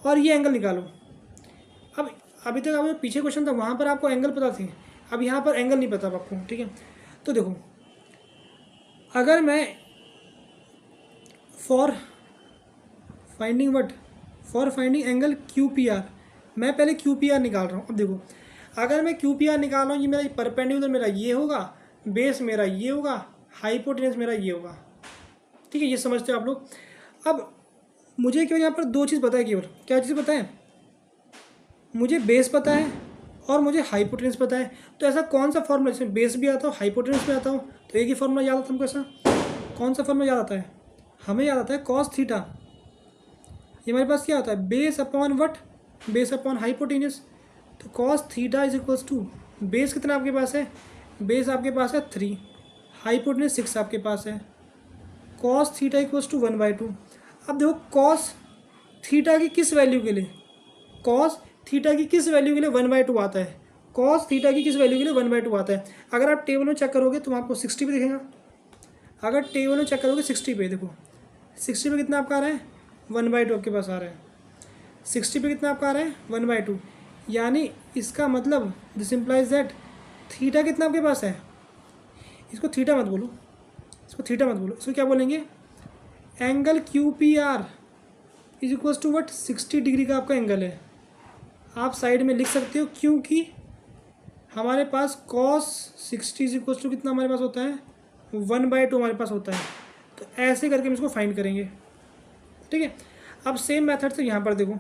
S2: और ये एंगल निकालो। अब अभी तक आपको पीछे क्वेश्चन था वहाँ पर आपको एंगल पता थे, अब यहाँ पर एंगल नहीं पता आपको। ठीक है, तो देखो, अगर मैं for finding angle Q P are, मैं पहले क्यू पी आर निकाल रहा हूँ। अब देखो, अगर मैं क्यू पी आर निकाल रहा हूँ, ये मेरा परपेंडिकुलर मेरा ये होगा, बेस मेरा ये होगा, हाइपोटेनस मेरा ये होगा। ठीक है, ये समझते हो आप लोग। अब मुझे केवल यहाँ पर दो चीज़ पता है, केवल क्या चीज़ पता है, मुझे बेस पता है और मुझे हाइपोटेनस पता है। तो ऐसा कौन सा फॉर्मूला जिसमें बेस भी आता हो हाइपोटेनस भी आता हो, तो एक ही फॉर्मूला याद आता है हमको। ऐसा कौन सा फॉर्मूला याद आता है, हमें याद आता है कॉस थीटा। ये हमारे पास क्या होता है, base upon what, base upon hypotenuse. तो cos theta is equals to, base कितना आपके पास है, बेस आपके पास है 3, हाइपोटेनस 6 आपके पास है, कॉस थीटा इक्वल्स टू 1/2। अब देखो कॉस थीटा की किस वैल्यू के लिए, कॉस थीटा की किस वैल्यू के लिए 1/2 आता है, कॉस थीटा की किस वैल्यू के लिए 1/2 आता है। अगर आप टेबल में चेक करोगे तो आपको 60 पे दिखेगा। अगर टेबल में चेक करोगे 60 पे, देखो 60 पे कितना आपका आ रहा है, 1/2 आपके पास आ रहा है। 60 पे कितना आपका आ रहा है, 1/2। यानी इसका मतलब दिस इम्प्लाइज दैट थीटा कितना आपके पास है, इसको थीटा मत बोलो, इसको थीटा मत बोलो, इसको क्या बोलेंगे, angle Q P R is equals to what, 60 degree का आपका एंगल है। आप साइड में लिख सकते हो, क्योंकि हमारे पास कॉस 60 इज इक्वल्स टू कितना हमारे पास होता है, 1/2 हमारे पास होता है। तो ऐसे करके हम इसको फाइंड करेंगे। ठीक है, अब सेम मेथड से यहाँ पर देखो।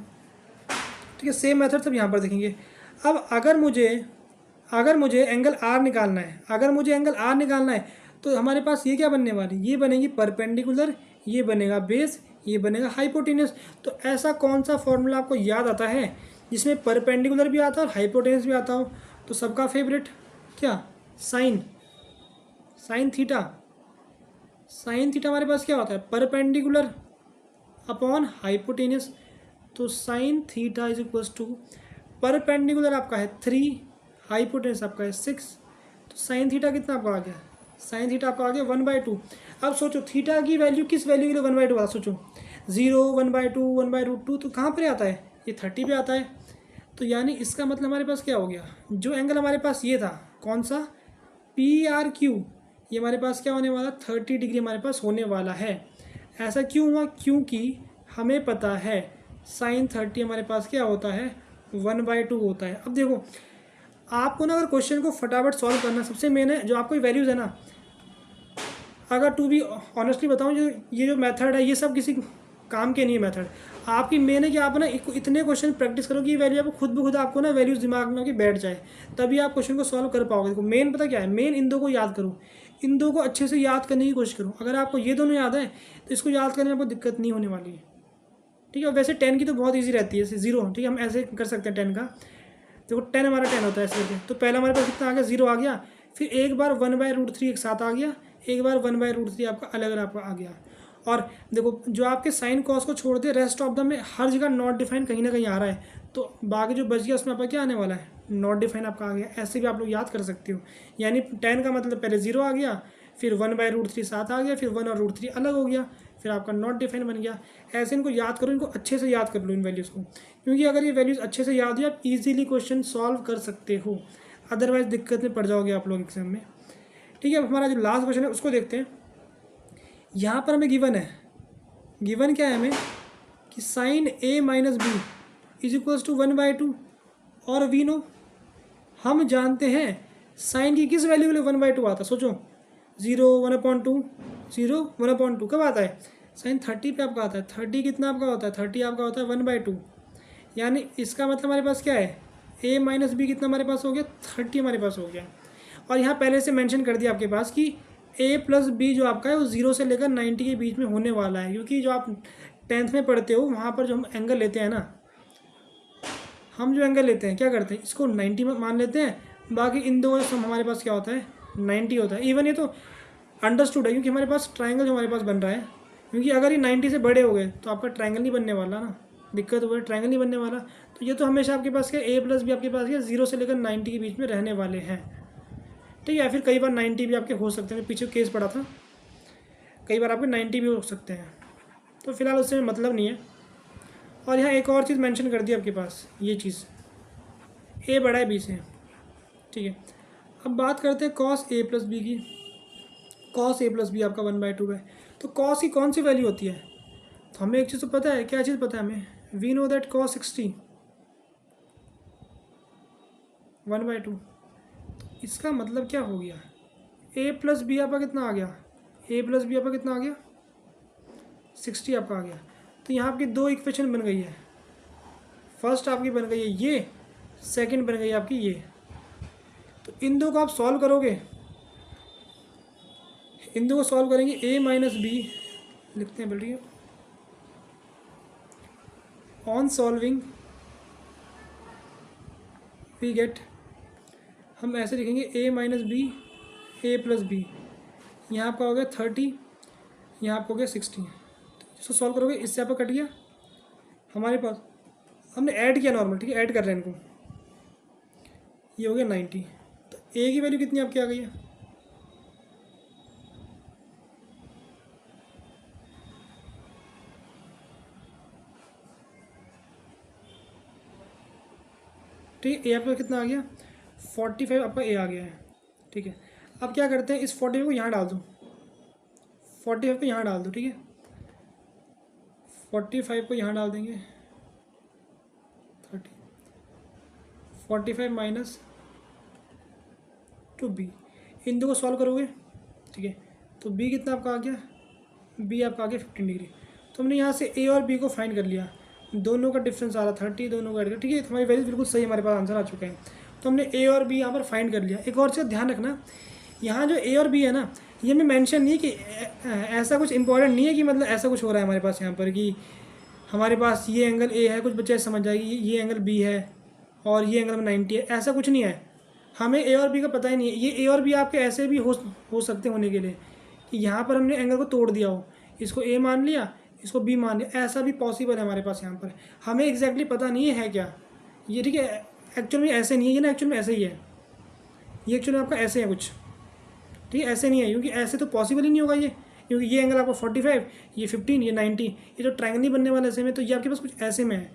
S2: ठीक है, सेम मेथड से यहाँ पर देखेंगे। अब अगर मुझे एंगल आर निकालना है, अगर मुझे एंगल आर निकालना है, तो हमारे पास ये क्या बनने वाली, ये बनेगी परपेंडिकुलर, ये बनेगा बेस, ये बनेगा हाइपोटेनस। तो ऐसा कौन सा फॉर्मूला आपको याद आता है जिसमें परपेंडिकुलर भी आता हो और हाइपोटेनस भी आता हो। तो सबका फेवरेट क्या, साइन थीटा। साइन थीटा हमारे पास क्या होता है, परपेंडिकुलर अपॉन हाइपोटेनस। तो sine theta is equals to, perpendicular आपका है 3, हाइपोटेनस आपका है 6। तो साइन थीटा कितना आपका आ गया, साइन थीटा आपका आ गया 1/2। अब सोचो थीटा की वैल्यू किस वैल्यू के लिए 1/2 आता, सोचो 0, 1/2, 1/√2, तो कहाँ पर आता है, ये 30 पे आता है। तो यानी इसका मतलब हमारे पास क्या हो गया, जो एंगल हमारे पास ये था, कौन सा, पी आर क्यू, ये हमारे पास क्या होने वाला, 30 डिग्री हमारे पास होने वाला है। ऐसा क्यों हुआ, क्योंकि हमें पता है साइन 30 हमारे पास क्या होता है, 1/2 होता है। अब देखो, आपको ना अगर क्वेश्चन को फटाफट सॉल्व करना, सबसे मेन है जो आपको वैल्यूज़ है ना, अगर टू बी ऑनेस्टली बताऊँ, ये जो मेथड है ये सब किसी काम के नहीं है मेथड। आपकी मेन है कि आप ना इतने क्वेश्चन प्रैक्टिस करो कि ये वैल्यू आपको खुद ब खुद आपको ना वैल्यूज़ दिमाग में आके बैठ जाए, तभी आप क्वेश्चन को सॉल्व कर पाओगे। देखो मेन पता क्या है, मेन इन दो को याद करो, इन दो को अच्छे से याद करने की कोशिश करो। अगर आपको ये दोनों याद है तो इसको याद करने में आपको दिक्कत नहीं होने वाली है। ठीक है, वैसे 10 की तो बहुत ईजी रहती है, जैसे 0। ठीक है, हम ऐसे कर सकते हैं 10 का, देखो 10 हमारा 10 होता है ऐसे करके। तो पहला हमारे पास कितना आ गया, 0 आ गया, फिर एक बार 1/√3 एक साथ आ गया, एक बार 1/√3 आपका अलग अलग आपका आ गया। और देखो जो आपके साइन कॉस को छोड़ दे, रेस्ट ऑफ द में हर जगह नॉट डिफाइन कहीं ना कहीं आ रहा है, तो बाकी जो बच गया उसमें आपका क्या आने वाला है, नॉट डिफाइन आपका आ गया। ऐसे भी आप लोग याद कर सकते हो। यानी 10 का मतलब पहले 0 आ गया, फिर 1/√3 साथ आ गया, फिर 1 और √3 अलग हो गया, फिर आपका नॉट डिफाइन बन गया। ऐसे इनको याद करो, इनको अच्छे से याद कर लो इन वैल्यूज़ को, क्योंकि अगर ये वैल्यूज़ अच्छे से याद हो आप ईजिली क्वेश्चन सॉल्व कर सकते हो, अदरवाइज दिक्कत में पड़ जाओगे आप लोग एग्जाम में। ठीक है, अब हमारा जो लास्ट क्वेश्चन है उसको देखते हैं। यहाँ पर हमें गिवन है, गिवन क्या है हमें कि sine a minus B is equals to 1/2, और वी नो, हम जानते हैं साइन की किस वैल्यू के लिए 1/2 आता है। सोचो 0, 1/2, 0, 1/2 कब आता है, साइन 30 पे आपका आता है। 30 कितना आपका होता है, 30 आपका होता है 1/2। यानी इसका मतलब हमारे पास क्या है, a माइनस बी कितना हमारे पास हो गया, 30 हमारे पास हो गया। और यहाँ पहले से मेंशन कर दिया आपके पास कि a प्लस बी जो आपका है वो 0 से लेकर 90 के बीच में होने वाला है, क्योंकि जो आप 10th में पढ़ते हो वहाँ पर जो हम एंगल लेते हैं ना, हम जो एंगल लेते हैं क्या करते हैं, इसको 90 में मान लेते हैं, बाकी इन दो सम हमारे पास क्या होता है 90 होता है। इवन ये तो अंडरस्टूड है क्योंकि हमारे पास ट्राइंगल जो हमारे पास बन रहा है, क्योंकि अगर ये 90 से बड़े हो गए तो आपका ट्राइंगल नहीं बनने वाला ना, दिक्कत हो गई, ट्राइंगल नहीं बनने वाला। तो ये तो हमेशा आपके पास क्या a प्लस बी आपके पास क्या 0 से लेकर 90 के बीच में रहने वाले हैं, ठीक है। या फिर कई बार 90 भी आपके हो सकते हैं, पीछे केस पड़ा था, कई बार आपके 90 भी हो सकते हैं, तो फिलहाल उससे मतलब नहीं है। और यहाँ एक और चीज़ मेंशन कर दी आपके पास, ये चीज़ a बड़ा है b से, ठीक है। अब बात करते हैं कॉस a प्लस बी की। कॉस a प्लस बी आपका 1/2 है, तो कॉस की कौन सी वैल्यू होती है, तो हमें एक चीज़ तो पता है, क्या चीज़ पता है हमें, वी नो दैट कॉस 60 1/2। इसका मतलब क्या हो गया, a प्लस बी आपका कितना आ गया, a प्लस बी आपका कितना आ गया 60 आपका आ गया। तो यहाँ आपकी दो इक्वेशन बन गई है, फर्स्ट आपकी बन गई है ये, सेकंड बन गई है आपकी ये। तो इन दो को आप सॉल्व करोगे, इन दो को सॉल्व करेंगे a माइनस बी लिखते हैं, बेटिए ऑन सॉल्विंग वी गेट, हम ऐसे लिखेंगे a minus B a plus B, यहाँ आपका हो गया 30, यहाँ आपका हो गया 60। इसको सॉल्व करोगे, इससे आपका कट गया, हमारे पास हमने ऐड किया नॉर्मल, ठीक है, ऐड कर रहे हैं इनको, ये हो गया 90। तो a की वैल्यू कितनी आपकी आ गई है, ठीक है, a आपका कितना आ गया 45 आपका a आ गया है, ठीक है। अब क्या करते हैं, इस 45 को यहाँ डाल दो, 45 को यहाँ डाल दो, ठीक है, 45 को यहाँ डाल देंगे 30, 45 माइनस 2b, इन दो को सॉल्व करोगे, ठीक है। तो b कितना आपका आ गया, b आपका आ गया 15 डिग्री। तो हमने यहाँ से a और b को फाइंड कर लिया, दोनों का डिफरेंस आ रहा 30, दोनों का ऐड कर, ठीक है, हमारी वैल्यू बिल्कुल सही, हमारे पास आंसर आ चुका है। तो हमने a और b यहाँ पर फाइंड कर लिया। एक और चीज़ ध्यान रखना, यहाँ जो a और b है ना, ये में मेंशन नहीं कि ऐसा कुछ इंपॉर्टेंट नहीं है कि मतलब ऐसा कुछ हो रहा है हमारे पास यहाँ पर कि हमारे पास ये एंगल a है, कुछ बच्चे समझ जाएगी ये एंगल b है और ये एंगल में 90 है, ऐसा कुछ नहीं है। हमें a और b का पता ही नहीं है, ये a और b आपके ऐसे भी हो सकते होने के लिए कि यहाँ पर हमने एंगल को तोड़ दिया हो, इसको a मान लिया, इसको b मान लिया, ऐसा भी पॉसिबल है हमारे पास यहाँ पर। हमें एग्जैक्टली पता नहीं है क्या ये, ठीक है, एक्चुअल में ऐसे नहीं है ये ना, एक्चुअल में ऐसे ही है, ये एक्चुअल में आपका ऐसे है कुछ, ठीक है, ऐसे नहीं है, क्योंकि ऐसे तो पॉसिबल ही नहीं होगा ये, क्योंकि ये एंगल आपका 45, ये 15, ये 90, ये तो ट्रायंगल नहीं बनने वाला ऐसे में, तो ये आपके पास कुछ ऐसे में है।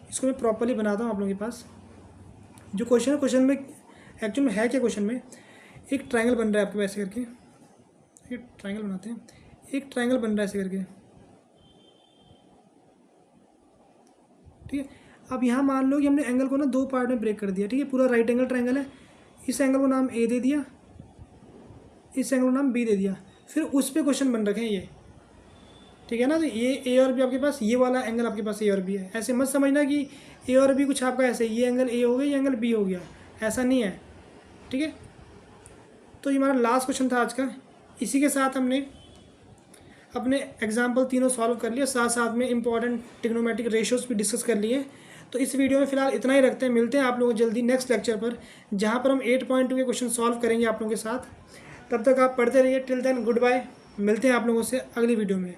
S2: इसको मैं प्रॉपर्ली बनाता हूँ आप लोगों के पास। जो क्वेश्चन है, क्वेश्चन में एक्चुअल में है क्या, क्वेश्चन में एक ट्रायंगल बन रहा है आपके ऐसे करके, एक ट्रायंगल बनाते हैं, एक ट्रायंगल बन रहा है ऐसे करके, ठीक है। अब यहाँ मान लो कि हमने एंगल को ना दो पार्ट में ब्रेक कर दिया, ठीक है, पूरा राइट एंगल ट्रायंगल है, इस एंगल को नाम a दे दिया, इस एंगल को नाम b दे दिया, फिर उस पर क्वेश्चन बन रखे हैं ये, ठीक है ना। तो ये a और b आपके पास, ये वाला एंगल आपके पास a और b है, ऐसे मत समझना कि a और b कुछ आपका ऐसे ये एंगल a हो गया, ये एंगल b हो गया, ऐसा नहीं है, ठीक है। तो ये हमारा लास्ट क्वेश्चन था आज का। इसी के साथ हमने अपने एग्जाम्पल तीनों सॉल्व कर लिए, साथ साथ में इंपॉर्टेंट ट्रिग्नोमेट्रिक रेशियोज भी डिस्कस कर लिए। तो इस वीडियो में फिलहाल इतना ही रखते हैं, मिलते हैं आप लोगों को जल्दी नेक्स्ट लेक्चर पर, जहां पर हम 8.2 के क्वेश्चन सॉल्व करेंगे आप लोगों के साथ। तब तक आप पढ़ते रहिए। टिल देन गुड बाय, मिलते हैं आप लोगों से अगली वीडियो में।